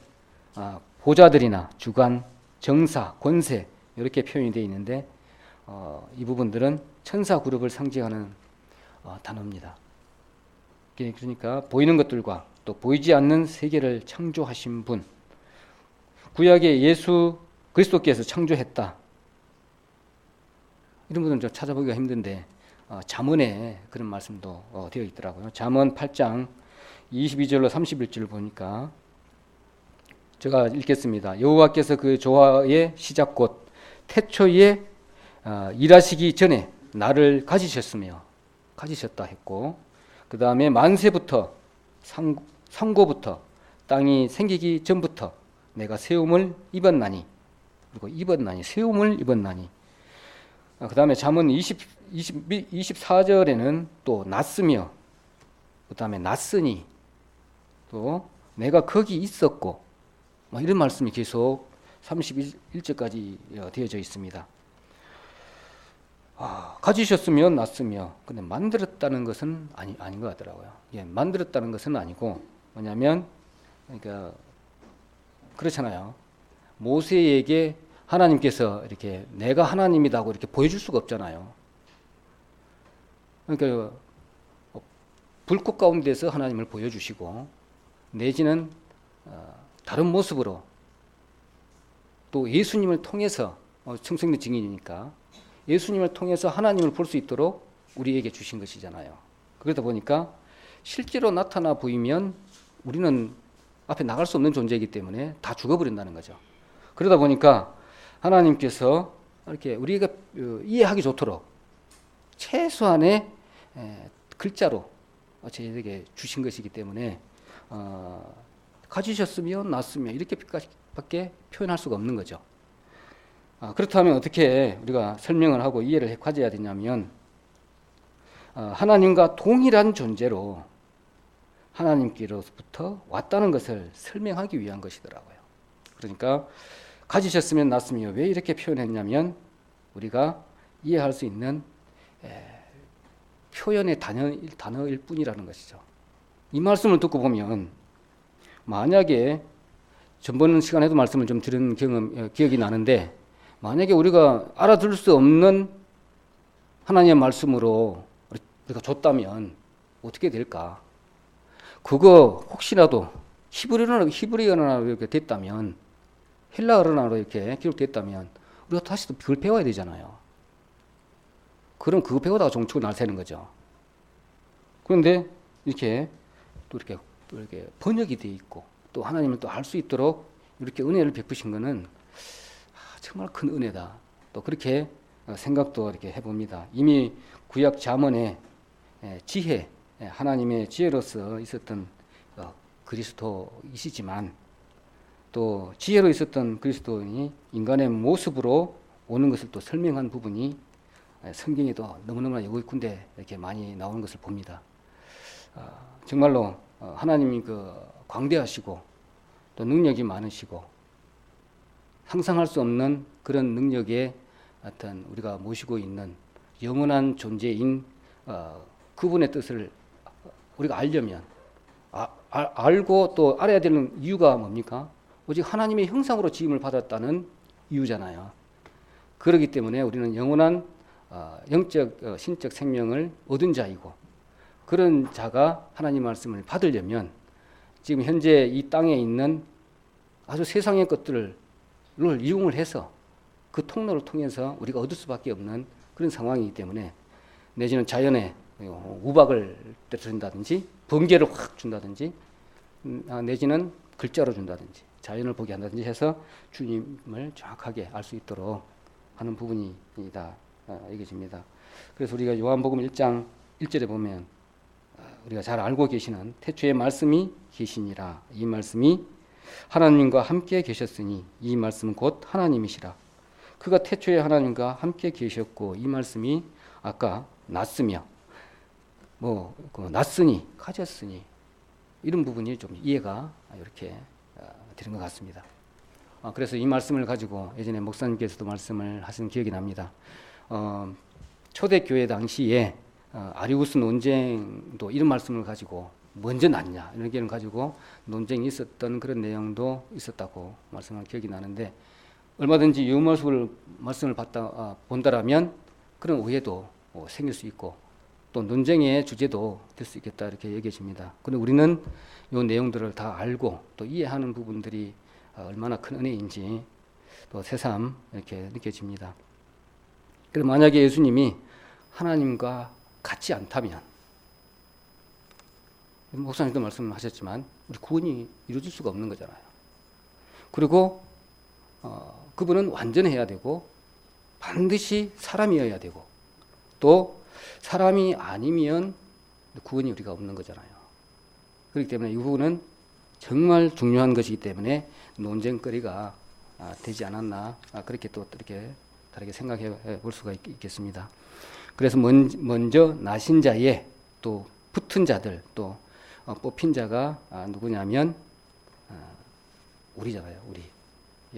보좌들이나 주관, 정사, 권세 이렇게 표현이 되어 있는데, 이 부분들은 천사 그룹을 상징하는 단어입니다. 그러니까 보이는 것들과 또 보이지 않는 세계를 창조하신 분, 구약의 예수 그리스도께서 창조했다. 이런 부분은 좀 찾아보기가 힘든데 잠언에 그런 말씀도 되어 있더라고요. 잠언 8장 22절로 31절을 보니까 제가 읽겠습니다. 여호와께서 그 조화의 시작 곧 태초에 일하시기 전에 나를 가지셨다 했고, 그 다음에 만세부터 상고부터 땅이 생기기 전부터 내가 세움을 입었나니, 그리고 세움을 입었나니. 그 다음에 잠언 24절에는 또 났으며, 그 다음에 났으니, 또 내가 거기 있었고, 이런 말씀이 계속 31절까지 되어져 있습니다. 가지셨으면 낫으며, 근데 만들었다는 것은 아닌 것 같더라고요. 만들었다는 것은 아니고, 뭐냐면, 그러니까, 그렇잖아요. 모세에게 하나님께서 이렇게 내가 하나님이라고 이렇게 보여줄 수가 없잖아요. 그러니까, 불꽃 가운데서 하나님을 보여주시고, 내지는 다른 모습으로 또 예수님을 통해서, 청성리 증인이니까 예수님을 통해서 하나님을 볼 수 있도록 우리에게 주신 것이잖아요. 그러다 보니까 실제로 나타나 보이면 우리는 앞에 나갈 수 없는 존재이기 때문에 다 죽어버린다는 거죠. 그러다 보니까 하나님께서 이렇게 우리가 이해하기 좋도록 최소한의 글자로 저희에게 주신 것이기 때문에 가지셨으면 낫으며 이렇게밖에 표현할 수가 없는 거죠. 그렇다면 어떻게 우리가 설명을 하고 이해를 가져야 되냐면, 하나님과 동일한 존재로 하나님께로부터 왔다는 것을 설명하기 위한 것이더라고요. 그러니까 가지셨으면 낫으며 왜 이렇게 표현했냐면, 우리가 이해할 수 있는 표현의 단어일 뿐이라는 것이죠. 이 말씀을 듣고 보면, 만약에 전번 시간에도 말씀을 좀 들은 기억이 나는데, 만약에 우리가 알아들을 수 없는 하나님의 말씀으로 우리가 줬다면 어떻게 될까? 그거 혹시라도 히브리어로 이렇게 됐다면, 헬라어로 이렇게 기록됐다면 우리가 다시 또 그걸 배워야 되잖아요. 그럼 그거 배우다가 종축을 날새는 거죠. 그런데 이렇게 또 이렇게 번역이 되어 있고 또 하나님을 또 알 수 있도록 이렇게 은혜를 베푸신 것은 정말 큰 은혜다. 또 그렇게 생각도 이렇게 해봅니다. 이미 구약 잠언의 지혜, 하나님의 지혜로서 있었던 그리스도이시지만, 또 지혜로 있었던 그리스도인이 인간의 모습으로 오는 것을 또 설명한 부분이 성경에도 너무너무 여기군데 이렇게 많이 나오는 것을 봅니다. 정말로 하나님이 광대하시고 또 능력이 많으시고 상상할 수 없는 그런 능력의 어떤 우리가 모시고 있는 영원한 존재인 그분의 뜻을 우리가 알려면 알고 또 알아야 되는 이유가 뭡니까? 오직 하나님의 형상으로 지음을 받았다는 이유잖아요. 그렇기 때문에 우리는 영원한 영적 신적 생명을 얻은 자이고, 그런 자가 하나님 말씀을 받으려면 지금 현재 이 땅에 있는 아주 세상의 것들을 이용을 해서 그 통로를 통해서 우리가 얻을 수밖에 없는 그런 상황이기 때문에, 내지는 자연의 우박을 준다든지 번개를 확 준다든지 내지는 글자로 준다든지 자연을 보게 한다든지 해서 주님을 정확하게 알 수 있도록 하는 부분이다 여겨집니다. 그래서 우리가 요한복음 1장 1절에 보면 우리가 잘 알고 계시는 태초에 말씀이 계시니라, 이 말씀이 하나님과 함께 계셨으니 이 말씀은 곧 하나님이시라. 그가 태초에 하나님과 함께 계셨고 이 말씀이 아까 났으며 났으니 가졌으니 이런 부분이 좀 이해가 이렇게 되는 것 같습니다. 그래서 이 말씀을 가지고 예전에 목사님께서도 말씀을 하신 기억이 납니다. 초대교회 당시에 아리우스 논쟁도 이런 말씀을 가지고 먼저 났냐 이런 의견을 가지고 논쟁이 있었던 그런 내용도 있었다고 말씀한 기억이 나는데, 얼마든지 이 말씀을 본다라면 그런 오해도 생길 수 있고 또 논쟁의 주제도 될 수 있겠다 이렇게 얘기해집니다. 그런데 우리는 이 내용들을 다 알고 또 이해하는 부분들이 얼마나 큰 은혜인지 또 새삼 이렇게 느껴집니다. 그럼 만약에 예수님이 하나님과 같지 않다면, 목사님도 말씀하셨지만 우리 구원이 이루어질 수가 없는 거잖아요. 그리고 그분은 완전해야 되고 반드시 사람이어야 되고 또 사람이 아니면 구원이 우리가 없는 거잖아요. 그렇기 때문에 이 부분은 정말 중요한 것이기 때문에 논쟁거리가 되지 않았나 그렇게 또 이렇게 다르게 생각해 볼 수가 있겠습니다. 그래서 먼저 나신 자에 또 붙은 자들 또 뽑힌 자가 누구냐면 우리잖아요. 우리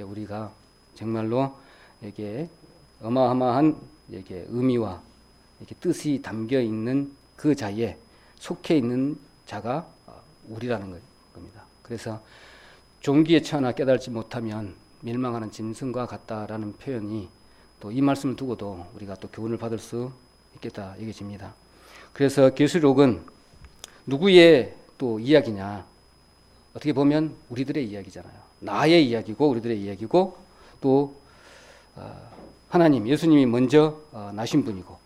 우리가 정말로 이게 어마어마한 이게 의미와 이렇게 뜻이 담겨 있는 그 자에 속해 있는 자가 우리라는 겁니다. 그래서 종기에 처하나 깨달지 못하면 멸망하는 짐승과 같다라는 표현이 또 이 말씀을 두고도 우리가 또 교훈을 받을 수 있겠다 여겨집니다. 그래서 계시록은 누구의 또 이야기냐? 어떻게 보면 우리들의 이야기잖아요. 나의 이야기고 우리들의 이야기고 또 하나님 예수님이 먼저 나신 분이고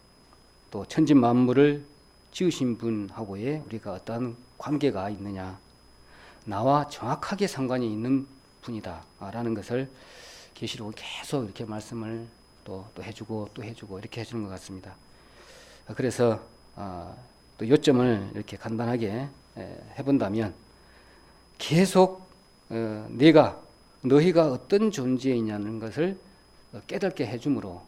또 천지 만물을 지으신 분하고의 우리가 어떤 관계가 있느냐, 나와 정확하게 상관이 있는 분이다라는 것을 계시록은 계속 이렇게 말씀을 또 해주고 또 해주고 이렇게 해주는 것 같습니다. 그래서 또 요점을 이렇게 간단하게 해본다면 계속 너희가 어떤 존재이냐는 것을 깨닫게 해줌으로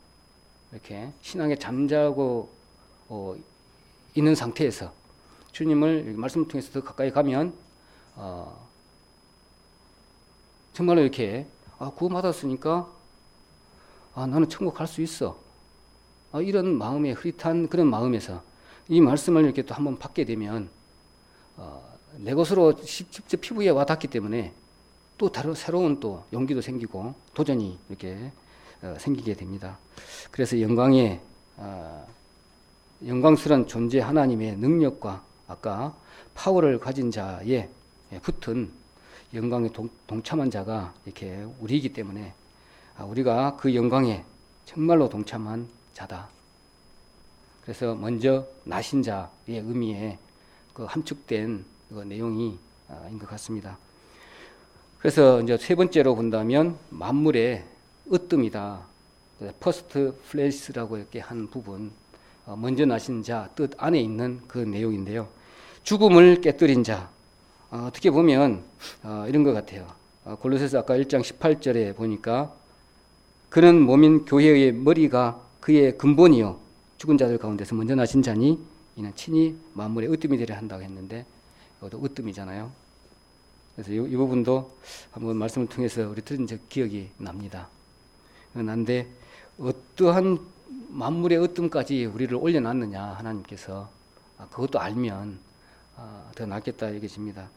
이렇게 신앙에 잠자고 있는 상태에서 주님을 말씀을 통해서 더 가까이 가면 정말로 이렇게 구원받았으니까 나는 천국 갈 수 있어. 이런 마음에 흐릿한 그런 마음에서 이 말씀을 이렇게 또 한번 받게 되면 내 것으로 직접 피부에 와 닿기 때문에 또 다른 새로운 또 용기도 생기고 도전이 이렇게 생기게 됩니다. 그래서 영광스러운 존재 하나님의 능력과 아까 파워를 가진 자에 붙은 영광에 동참한 자가 이렇게 우리이기 때문에 우리가 그 영광에 정말로 동참한 자다. 그래서 먼저 나신 자의 의미에 그 함축된 그 내용이 인 것 같습니다. 그래서 이제 세 번째로 본다면 만물의 으뜸이다. 퍼스트 플레이스라고 이렇게 한 부분, 먼저 나신 자 뜻 안에 있는 그 내용인데요. 죽음을 깨뜨린 자, 어떻게 보면 이런 것 같아요. 골로새서 아까 1장 18절에 보니까 그는 몸인 교회의 머리가 그의 근본이요 죽은 자들 가운데서 먼저 나신 자니 이는 친히 만물의 으뜸이 되려 한다고 했는데 이것도 으뜸이잖아요. 그래서 이 부분도 한번 말씀을 통해서 우리 들은 적 기억이 납니다. 난데 어떠한 만물의 으뜸까지 우리를 올려놨느냐 하나님께서 그것도 알면 더 낫겠다 여겨집니다.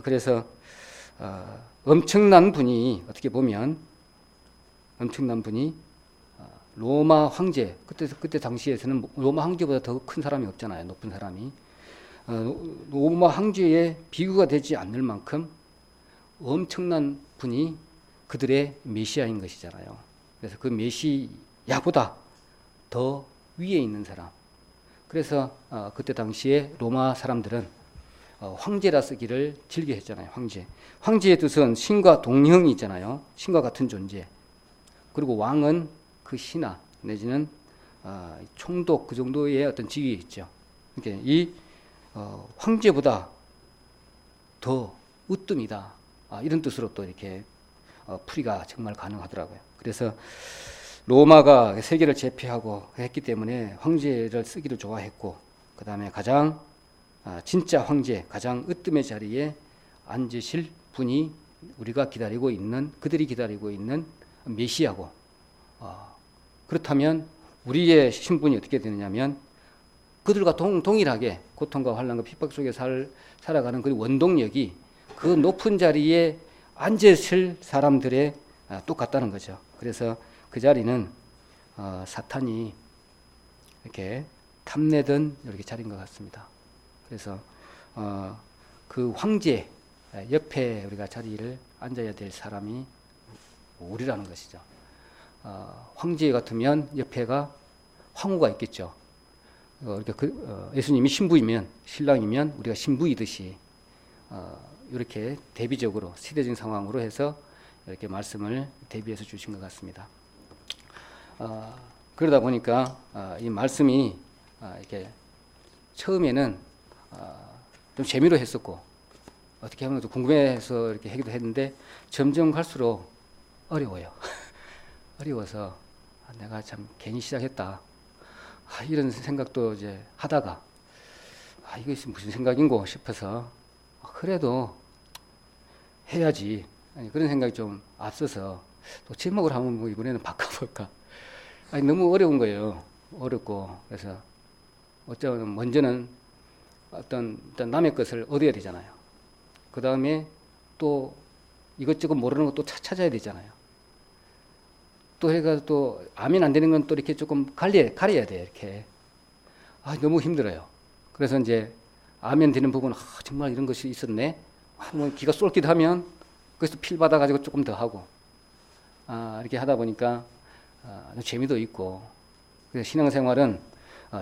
그래서 엄청난 분이 어떻게 보면 엄청난 분이 로마 황제 그때 당시에서는 로마 황제보다 더 큰 사람이 없잖아요. 높은 사람이 로마 황제에 비교가 되지 않을 만큼 엄청난 분이 그들의 메시아인 것이잖아요. 그래서 그 메시아보다 더 위에 있는 사람. 그래서 그때 당시에 로마 사람들은 황제라 쓰기를 즐겨 했잖아요. 황제의 뜻은 신과 동형이 있잖아요. 신과 같은 존재. 그리고 왕은 그 신하 내지는 총독 그 정도의 어떤 지위에 있죠. 그러니까 이 황제보다 더 으뜸이다. 이런 뜻으로 또 이렇게 풀이가 정말 가능하더라고요. 그래서 로마가 세계를 제패하고 했기 때문에 황제를 쓰기를 좋아했고, 그 다음에 가장 진짜 황제, 가장 으뜸의 자리에 앉으실 분이 우리가 기다리고 있는, 그들이 기다리고 있는 메시아고, 그렇다면 우리의 신분이 어떻게 되느냐면 그들과 동일하게 고통과 환난과 핍박 속에 살아가는 그 원동력이 그 높은 자리에 앉으실 사람들의 똑같다는 거죠. 그래서 그 자리는 사탄이 이렇게 탐내던 이렇게 자리인 것 같습니다. 그래서 그 황제 옆에 우리가 자리를 앉아야 될 사람이 우리라는 것이죠. 황제 같으면 옆에가 황후가 있겠죠. 예수님이 신부이면, 신랑이면 우리가 신부이듯이 이렇게 대비적으로 시대적인 상황으로 해서 이렇게 말씀을 대비해서 주신 것 같습니다. 그러다 보니까 이 말씀이 이렇게 처음에는 좀 재미로 했었고 어떻게 하면 좀 궁금해서 이렇게 하기도 했는데 점점 갈수록 어려워요. 어려워서 내가 참 괜히 시작했다. 이런 생각도 이제 하다가 이것이 무슨 생각인고 싶어서 그래도 해야지. 그런 생각이 좀 앞서서 또 제목을 한번 뭐 이번에는 바꿔볼까. 아니, 너무 어려운 거예요. 어렵고. 그래서 어쩌면 먼저는 일단 남의 것을 얻어야 되잖아요. 그 다음에 또 이것저것 모르는 것도 찾아야 되잖아요. 또 해가 또 아멘 안 되는 건 또 이렇게 조금 가려야 돼. 이렇게. 너무 힘들어요. 그래서 이제 아멘 되는 부분은 정말 이런 것이 있었네. 뭐 기가 쏠기도 하면 그래서 필 받아가지고 조금 더 하고 이렇게 하다 보니까 재미도 있고. 그래서 신앙생활은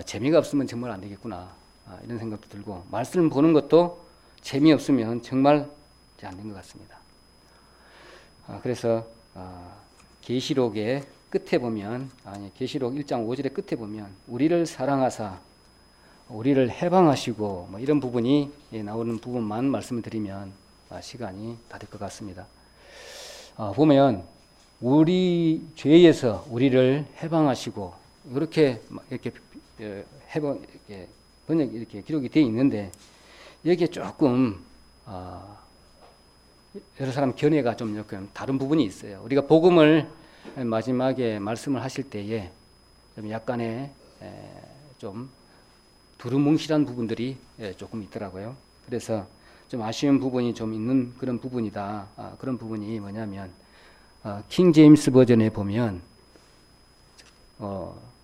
재미가 없으면 정말 안 되겠구나 이런 생각도 들고, 말씀 보는 것도 재미없으면 정말 안 된 것 같습니다. 그래서 계시록의 끝에 보면, 계시록 1장 5절의 끝에 보면 우리를 사랑하사 우리를 해방하시고 뭐 이런 부분이 나오는 부분만 말씀을 드리면 시간이 다 될 것 같습니다. 보면 우리 죄에서 우리를 해방하시고 이렇게 번역 이렇게 기록이 되어 있는데, 여기에 조금 여러 사람 견해가 좀 다른 부분이 있어요. 우리가 복음을 마지막에 말씀을 하실 때에 좀 약간의 좀 두루뭉실한 부분들이 조금 있더라고요. 그래서 좀 아쉬운 부분이 좀 있는 그런 부분이다. 그런 부분이 뭐냐면, 킹 제임스 버전에 보면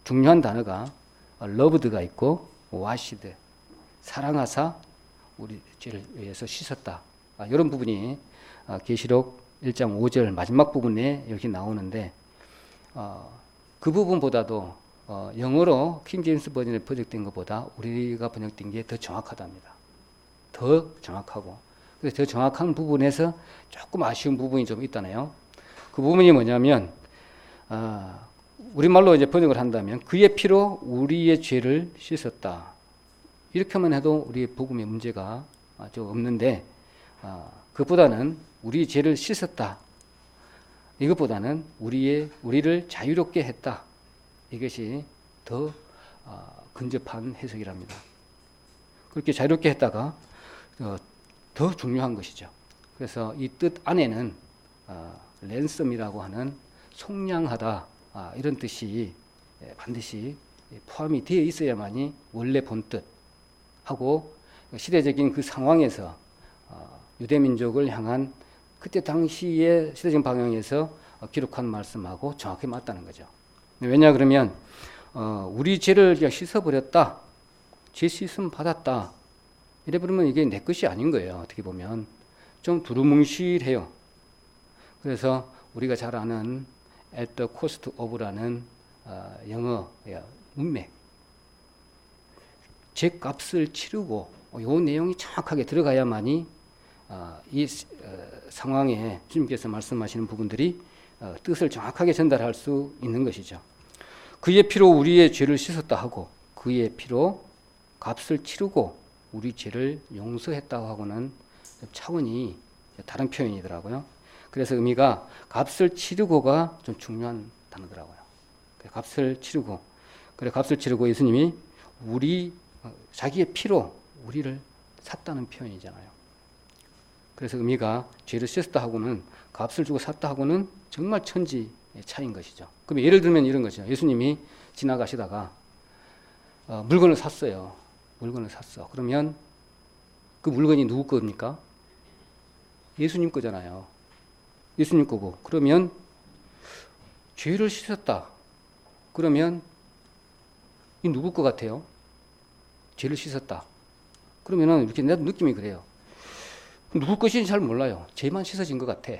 중요한 단어가 loved가 있고 washed, 사랑하사 우리 죄를 위해서 씻었다. 이런 부분이 계시록 1장 5절 마지막 부분에 여기 나오는데, 그 부분보다도 영어로 킹 제임스 버전에 번역된 것보다 우리가 번역된 게 더 정확하답니다. 더 정확하고. 그래서 더 정확한 부분에서 조금 아쉬운 부분이 좀 있다네요. 그 부분이 뭐냐면, 우리말로 이제 번역을 한다면 그의 피로 우리의 죄를 씻었다. 이렇게만 해도 우리의 복음에 문제가 좀 없는데, 그것보다는 우리 죄를 씻었다. 이것보다는 우리를 자유롭게 했다. 이것이 더 근접한 해석이랍니다. 그렇게 자유롭게 했다가 더 중요한 것이죠. 그래서 이 뜻 안에는 랜섬이라고 하는 속량하다, 이런 뜻이 반드시 포함이 되어 있어야만이 원래 본뜻하고 시대적인 그 상황에서 유대민족을 향한 그때 당시의 시대적 방향에서 기록한 말씀하고 정확히 맞다는 거죠. 왜냐 그러면 우리 죄를 씻어버렸다, 죄 씻음 받았다 이래 버리면 이게 내 것이 아닌 거예요. 어떻게 보면 좀 두루뭉실해요. 그래서 우리가 잘 아는 at the cost of라는 영어 문맥, 죄값을 치르고 이 내용이 정확하게 들어가야만이 이 상황에 주님께서 말씀하시는 부분들이 뜻을 정확하게 전달할 수 있는 것이죠. 그의 피로 우리의 죄를 씻었다 하고 그의 피로 값을 치르고 우리 죄를 용서했다고 하고는 차원이 다른 표현이더라고요. 그래서 의미가 값을 치르고가 좀 중요한 단어더라고요. 값을 치르고, 그래 값을 치르고 예수님이 자기의 피로 우리를 샀다는 표현이잖아요. 그래서 의미가 죄를 씻었다 하고는 값을 주고 샀다 하고는 정말 천지 차이인 것이죠. 그럼 예를 들면 이런 거죠. 예수님이 지나가시다가 물건을 샀어요. 물건을 샀어. 그러면 그 물건이 누구 겁니까? 예수님 거잖아요. 예수님 거고. 그러면 죄를 씻었다. 그러면 이 누구 거 같아요? 죄를 씻었다. 그러면은 이렇게 내 느낌이 그래요. 누구 것인지 잘 몰라요. 죄만 씻어진 것 같아.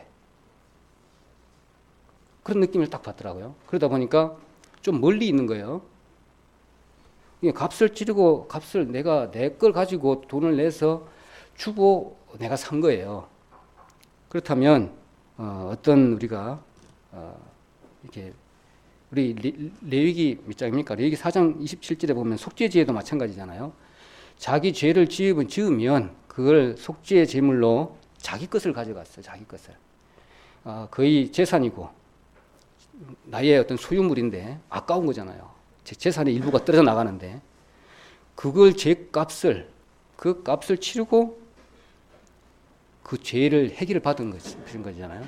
그런 느낌을 딱 받더라고요. 그러다 보니까 좀 멀리 있는 거예요. 값을 치르고 내가 내 걸 가지고 돈을 내서 주고 내가 산 거예요. 그렇다면 어떤 우리가 이렇게 우리 레위기 몇 장입니까? 레위기 4장 27절에 보면 속죄제도 마찬가지잖아요. 자기 죄를 지으면 그걸 속죄의 제물로 자기 것을 가져갔어요. 자기 것을. 거의 재산이고 나의 어떤 소유물인데 아까운 거잖아요. 재산의 일부가 떨어져 나가는데 그걸 그 값을 치르고 그 죄를 해결을 받은 거잖아요.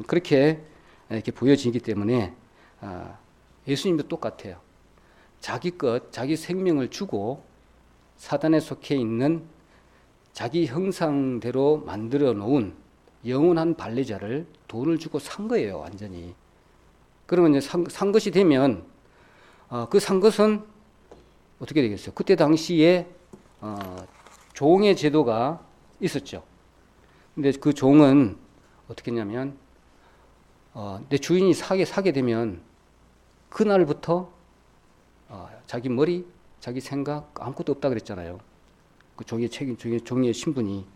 그렇게 이렇게 보여지기 때문에 예수님도 똑같아요. 자기 것, 자기 생명을 주고 사단에 속해 있는 자기 형상대로 만들어 놓은 영원한 발레자를 돈을 주고 산 거예요, 완전히. 그러면 이제 산 것이 되면 그 산 것은 어떻게 되겠어요? 그때 당시에 종의 제도가 있었죠. 근데 그 종은 어떻게 했냐면 내 주인이 사게 되면 그날부터 자기 머리, 자기 생각 아무것도 없다 그랬잖아요. 그 종의 책임, 종의 신분이.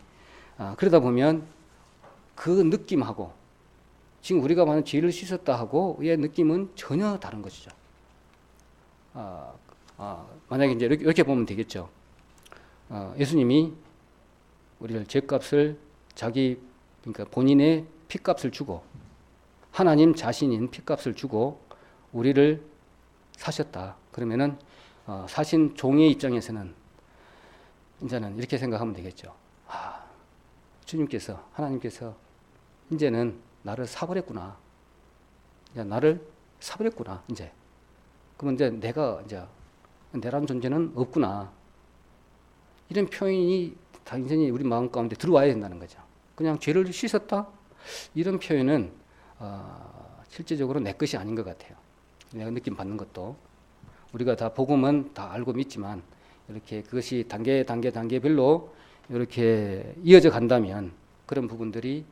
그러다 보면 그 느낌하고 지금 우리가 말하는 죄를 씻었다 하고의 느낌은 전혀 다른 것이죠. 만약에 이제 이렇게 보면 되겠죠. 예수님이 우리를 죄값을 그러니까 본인의 피값을 주고 하나님 자신인 피값을 주고 우리를 사셨다. 그러면은 사신 종의 입장에서는 이제는 이렇게 생각하면 되겠죠. 주님께서, 하나님께서 이제는 나를 사버렸구나. 나를 사버렸구나. 이제 그러면 이제 내라는 존재는 없구나. 이런 표현이 당연히 우리 마음 가운데 들어와야 된다는 거죠. 그냥 죄를 씻었다? 이런 표현은 실제적으로 내 것이 아닌 것 같아요. 내가 느낌 받는 것도 우리가 다 복음은 다 알고 믿지만 이렇게 그것이 단계별로 이렇게 이어져 간다면 그런 부분들이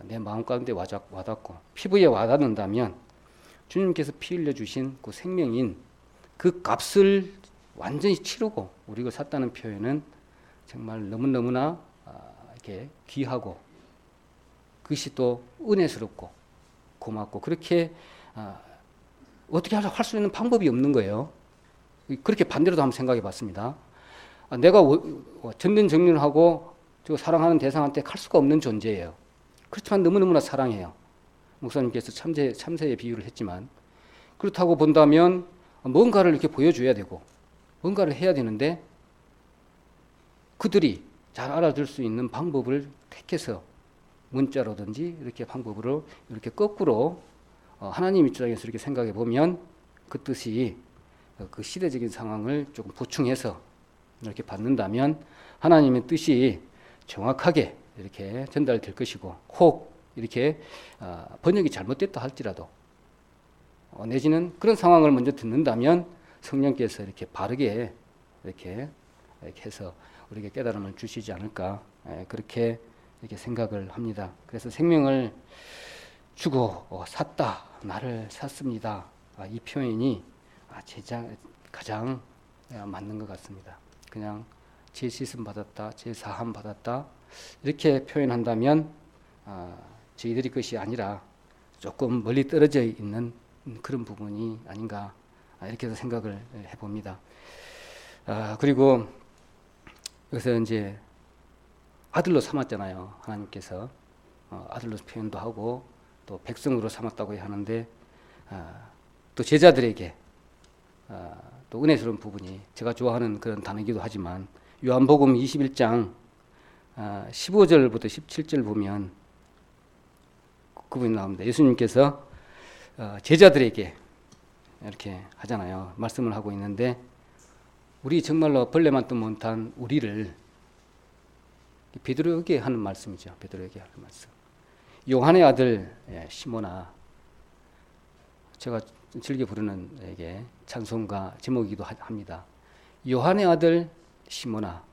내 마음 가운데 와닿고 피부에 와닿는다면 주님께서 피 흘려 주신 그 생명인 그 값을 완전히 치르고 우리가 샀다는 표현은 정말 너무나 이렇게 귀하고 그것이 또 은혜스럽고 고맙고 그렇게 어떻게 할 수 있는 방법이 없는 거예요. 그렇게 반대로도 한번 생각해 봤습니다. 내가 전전정륜하고 사랑하는 대상한테 갈 수가 없는 존재예요. 그렇지만 너무너무나 사랑해요. 목사님께서 참새의 비유를 했지만 그렇다고 본다면 뭔가를 이렇게 보여줘야 되고 뭔가를 해야 되는데 그들이 잘 알아들 수 있는 방법을 택해서 문자로든지 이렇게 방법으로 이렇게 거꾸로 하나님 입장에서 이렇게 생각해 보면 그 뜻이 그 시대적인 상황을 조금 보충해서 이렇게 받는다면 하나님의 뜻이 정확하게 이렇게 전달될 것이고 혹 이렇게 번역이 잘못됐다 할지라도 내지는 그런 상황을 먼저 듣는다면 성령께서 이렇게 바르게 이렇게 해서 우리에게 깨달음을 주시지 않을까 그렇게 이렇게 생각을 합니다. 그래서 생명을 주고 샀다, 나를 샀습니다. 이 표현이 가장 맞는 것 같습니다. 그냥 죄 씻음 받았다, 죄 사함 받았다 이렇게 표현한다면 저희들이 것이 아니라 조금 멀리 떨어져 있는 그런 부분이 아닌가 이렇게 생각을 해봅니다. 그리고 여기서 이제 아들로 삼았잖아요. 하나님께서 아들로 표현도 하고 또 백성으로 삼았다고 하는데 또 제자들에게 또 은혜스러운 부분이 제가 좋아하는 그런 단어이기도 하지만 요한복음 21장 15절부터 17절 보면 그 부분이 나옵니다. 예수님께서 제자들에게 이렇게 하잖아요. 말씀을 하고 있는데 우리 정말로 벌레만도 못한 우리를 베드로에게 하는 말씀이죠. 베드로에게 하는 말씀. 요한의 아들 시몬아, 제가 즐겨 부르는 이게 찬송가 제목이기도 합니다. 요한의 아들 시몬아,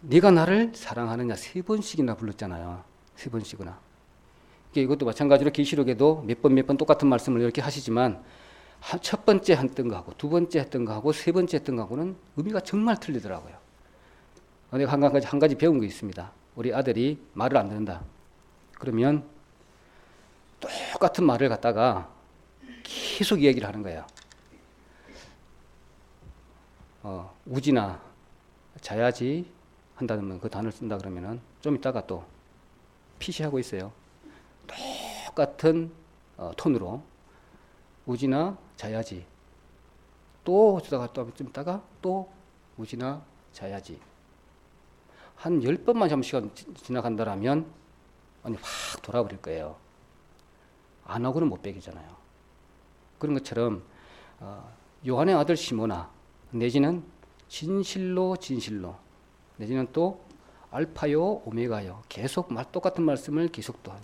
네가 나를 사랑하느냐 3번씩이나 불렀잖아요. 3번씩이나. 이것도 마찬가지로 계시록에도 몇 번 똑같은 말씀을 이렇게 하시지만 첫 번째 했던 거하고 두 번째 했던 거하고 세 번째 했던 거하고는 의미가 정말 틀리더라고요. 내가 한 가지 배운 거 있습니다. 우리 아들이 말을 안 듣는다. 그러면 똑같은 말을 갖다가 계속 이야기를 하는 거예요. 우지나 자야지 한다면 그 단어를 쓴다 그러면은 좀 있다가 또 피시하고 있어요. 똑같은 톤으로 우지나 자야지 또 좀 있다가 또 우지나 자야지 한 10번만 시간 지나간다라면 확 돌아버릴 거예요. 안 하고는 못 배기잖아요. 그런 것처럼 요한의 아들 시몬아, 내지는 진실로 내지는 또 알파요 오메가요, 계속 똑같은 말씀을 계속 또 하고,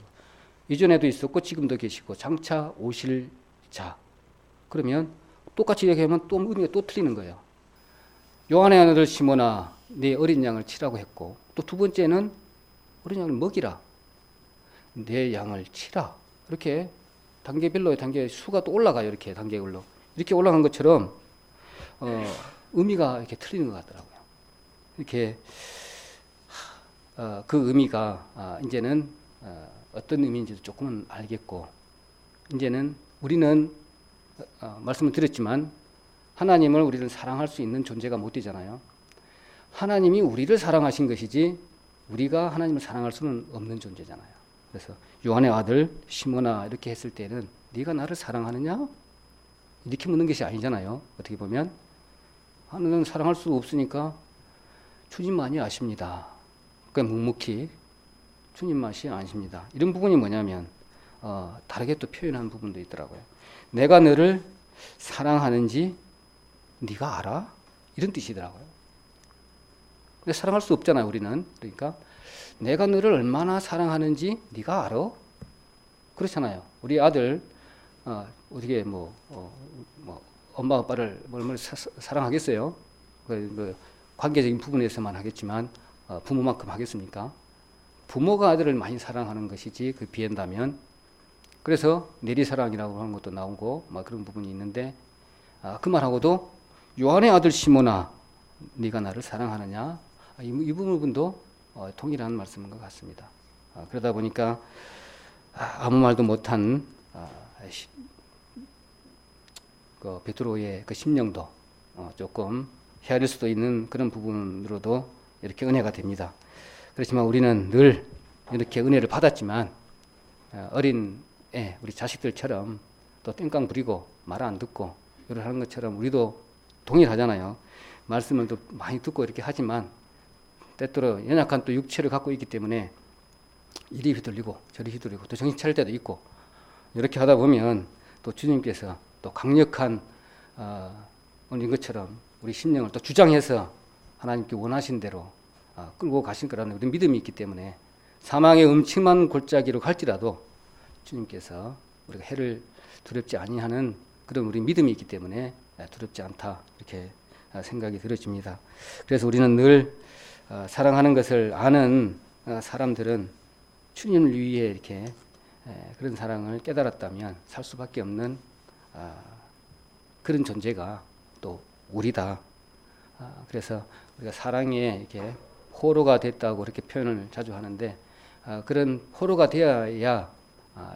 이전에도 있었고 지금도 계시고 장차 오실 자. 그러면 똑같이 얘기하면 또 의미가 또 틀리는 거예요. 요한의 아들 시몬아, 내 어린 양을 치라고 했고, 또 두 번째는 어린 양을 먹이라, 내 양을 치라. 이렇게 단계별로 단계 수가 또 올라가요. 이렇게 단계별로 이렇게 올라간 것처럼 의미가 이렇게 틀리는 것 같더라고요. 이렇게 그 의미가 이제는 어떤 의미인지도 조금은 알겠고, 이제는 우리는 말씀을 드렸지만 하나님을 우리는 사랑할 수 있는 존재가 못 되잖아요. 하나님이 우리를 사랑하신 것이지 우리가 하나님을 사랑할 수는 없는 존재잖아요. 그래서 요한의 아들 시몬아 이렇게 했을 때는 네가 나를 사랑하느냐? 이렇게 묻는 것이 아니잖아요. 어떻게 보면 하나님은 사랑할 수 없으니까 주님만이 아십니다. 그러니까 묵묵히 주님만이 아십니다. 이런 부분이 뭐냐면 다르게 또 표현하는 부분도 있더라고요. 내가 너를 사랑하는지 네가 알아? 이런 뜻이더라고요. 근데 사랑할 수 없잖아요, 우리는. 그러니까 내가 너를 얼마나 사랑하는지 네가 알아? 그렇잖아요. 우리 아들 어떻게 엄마 아빠를 얼마나 사랑하겠어요? 관계적인 부분에서만 하겠지만 부모만큼 하겠습니까? 부모가 아들을 많이 사랑하는 것이지 그 비한다면, 그래서 내리사랑이라고 하는 것도 나오고 그런 부분이 있는데, 그 말하고도 요한의 아들 시몬아 네가 나를 사랑하느냐, 이 부분도 동일한 말씀인 것 같습니다. 그러다 보니까 아무 말도 못한 그 베드로의 그 심령도 조금 헤아릴 수도 있는 그런 부분으로도 이렇게 은혜가 됩니다. 그렇지만 우리는 늘 이렇게 은혜를 받았지만 어린 우리 자식들처럼 또 땡깡 부리고 말 안 듣고 이렇게 하는 것처럼 우리도 동일하잖아요. 말씀을 또 많이 듣고 이렇게 하지만 때때로 연약한 또 육체를 갖고 있기 때문에 이리 휘둘리고 저리 휘둘리고 또 정신 차릴 때도 있고, 이렇게 하다 보면 또 주님께서 또 강력한 오늘 것처럼 우리 심령을 또 주장해서 하나님께 원하신 대로 끌고 가신 거라는 우리 믿음이 있기 때문에 사망의 음침한 골짜기로 갈지라도 주님께서 우리가 해를 두렵지 아니하는 그런 우리 믿음이 있기 때문에 두렵지 않다, 이렇게 생각이 들어집니다. 그래서 우리는 늘 사랑하는 것을 아는 사람들은 주님을 위해 이렇게 그런 사랑을 깨달았다면 살 수밖에 없는 그런 존재가 또 우리다. 그래서 우리가 사랑에 이렇게 포로가 됐다고 이렇게 표현을 자주 하는데, 그런 포로가 되어야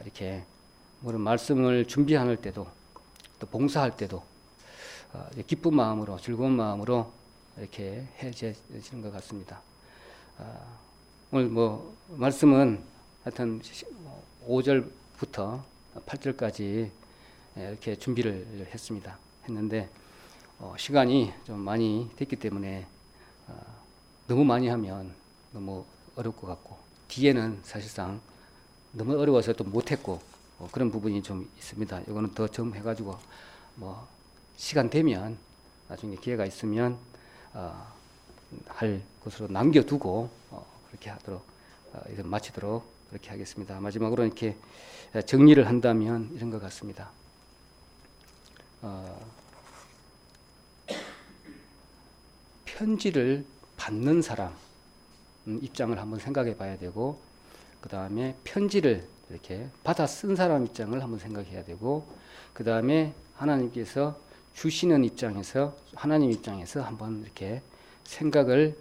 이렇게 뭐는 말씀을 준비할 때도 또 봉사할 때도 기쁜 마음으로 즐거운 마음으로 이렇게 해지는 것 같습니다. 오늘 말씀은 하여튼 5절부터 8절까지 이렇게 준비를 했는데 시간이 좀 많이 됐기 때문에 너무 많이 하면 너무 어려울 것 같고, 뒤에는 사실상 너무 어려워서 또 못했고 그런 부분이 좀 있습니다. 이거는 더 좀 해가지고 시간 되면 나중에 기회가 있으면 할 것으로 남겨두고 그렇게 하도록 마치도록 그렇게 하겠습니다. 마지막으로 이렇게 정리를 한다면 이런 것 같습니다. 편지를 받는 사람 입장을 한번 생각해 봐야 되고, 그 다음에 편지를 이렇게 받아 쓴 사람 입장을 한번 생각해야 되고, 그 다음에 하나님께서 주시는 입장에서 하나님 입장에서 한번 이렇게 생각을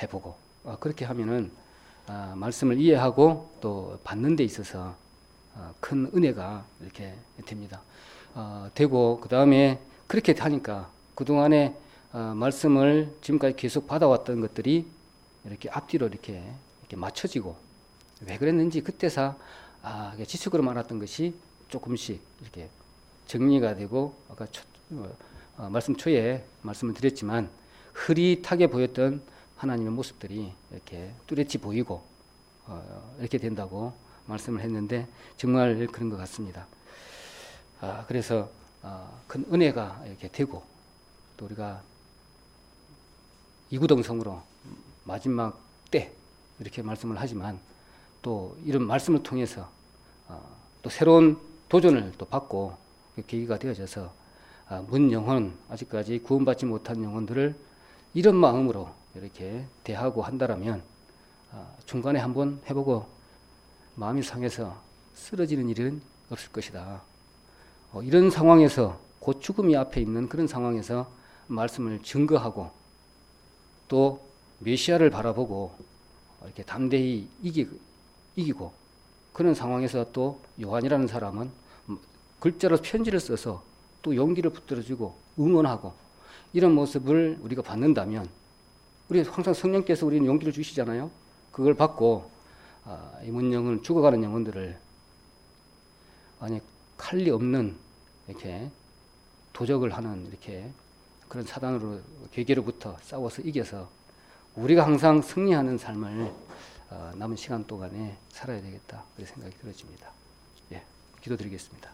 해보고, 그렇게 하면은 말씀을 이해하고 또 받는 데 있어서 큰 은혜가 이렇게 됩니다. 되고, 그 다음에 그렇게 하니까 그동안에 말씀을 지금까지 계속 받아왔던 것들이 이렇게 앞뒤로 이렇게 맞춰지고, 왜 그랬는지 그때서 지식으로 말았던 것이 조금씩 이렇게 정리가 되고, 아까 말씀 초에 말씀을 드렸지만 흐릿하게 보였던 하나님의 모습들이 이렇게 뚜렷이 보이고 이렇게 된다고 말씀을 했는데 정말 그런 것 같습니다. 그래서 큰 은혜가 이렇게 되고 또 우리가 이구동성으로 마지막 때 이렇게 말씀을 하지만 또 이런 말씀을 통해서 또 새로운 도전을 또 받고 그 계기가 되어져서 문 영혼, 아직까지 구원받지 못한 영혼들을 이런 마음으로 이렇게 대하고 한다라면 중간에 한번 해보고 마음이 상해서 쓰러지는 일은 없을 것이다. 이런 상황에서 곧 죽음이 앞에 있는 그런 상황에서 말씀을 증거하고 또 메시아를 바라보고 이렇게 담대히 이기고 그런 상황에서 또 요한이라는 사람은 글자로 편지를 써서 또 용기를 붙들어주고 응원하고 이런 모습을 우리가 받는다면 우리 항상 성령께서 우리는 용기를 주시잖아요. 그걸 받고 이 문영은 죽어가는 영혼들을 만약 칼리 없는 이렇게 도적을 하는 이렇게 그런 사단으로 괴계로부터 싸워서 이겨서 우리가 항상 승리하는 삶을 남은 시간 동안에 살아야 되겠다 그런 생각이 들어집니다. 예, 기도드리겠습니다.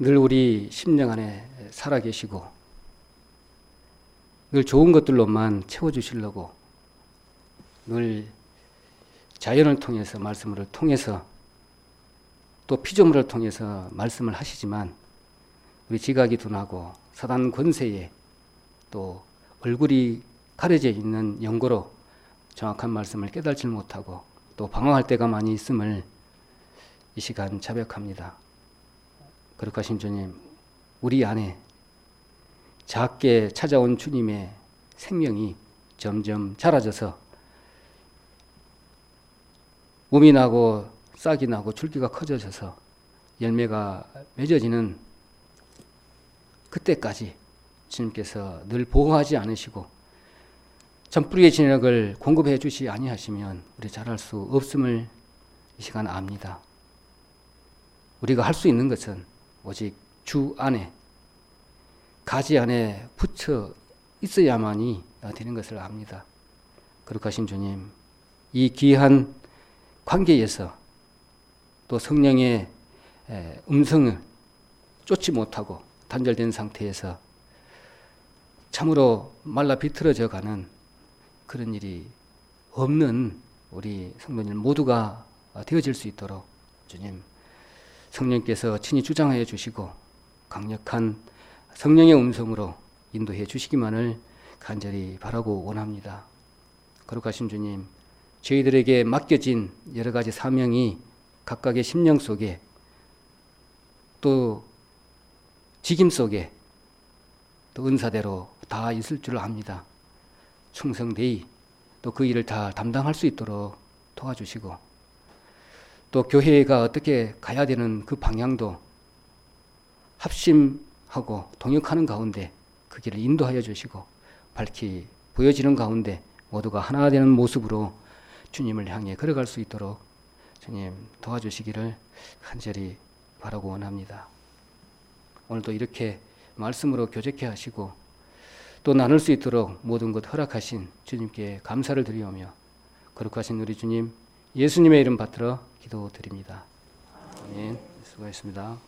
늘 우리 심령 안에 살아계시고 늘 좋은 것들로만 채워주시려고 늘 자연을 통해서 말씀을 통해서 또 피조물을 통해서 말씀을 하시지만 우리 지각이 둔하고 사단 권세에 또 얼굴이 가려져 있는 영고로 정확한 말씀을 깨달지 못하고 또 방황할 때가 많이 있음을 이 시간 자백합니다. 거룩하신 주님, 우리 안에 작게 찾아온 주님의 생명이 점점 자라져서 몸이 나고 싹이 나고 줄기가 커져져서 열매가 맺어지는 그때까지 주님께서 늘 보호하지 않으시고 전뿌리의 진액을 공급해 주시 아니하시면 우리 자랄 수 없음을 이 시간 압니다. 우리가 할 수 있는 것은 오직 주 안에 가지 안에 붙여 있어야만이 되는 것을 압니다. 거룩하신 주님, 이 귀한 관계에서 또 성령의 음성을 쫓지 못하고 단절된 상태에서 참으로 말라 비틀어져 가는 그런 일이 없는 우리 성도님 모두가 되어질 수 있도록 주님 성령께서 친히 주장하여 주시고 강력한 성령의 음성으로 인도해 주시기만을 간절히 바라고 원합니다. 거룩하신 주님, 저희들에게 맡겨진 여러 가지 사명이 각각의 심령 속에 또 직임 속에 또 은사대로 다 있을 줄 압니다. 충성되이 또 그 일을 다 담당할 수 있도록 도와주시고 또 교회가 어떻게 가야 되는 그 방향도 합심하고 동역하는 가운데 그 길을 인도하여 주시고 밝히 보여지는 가운데 모두가 하나 되는 모습으로 주님을 향해 걸어갈 수 있도록 주님 도와주시기를 간절히 바라고 원합니다. 오늘도 이렇게 말씀으로 교제케 하시고 또 나눌 수 있도록 모든 것 허락하신 주님께 감사를 드리오며 거룩하신 우리 주님 예수님의 이름 받들어 기도드립니다. 아멘. 수고하셨습니다.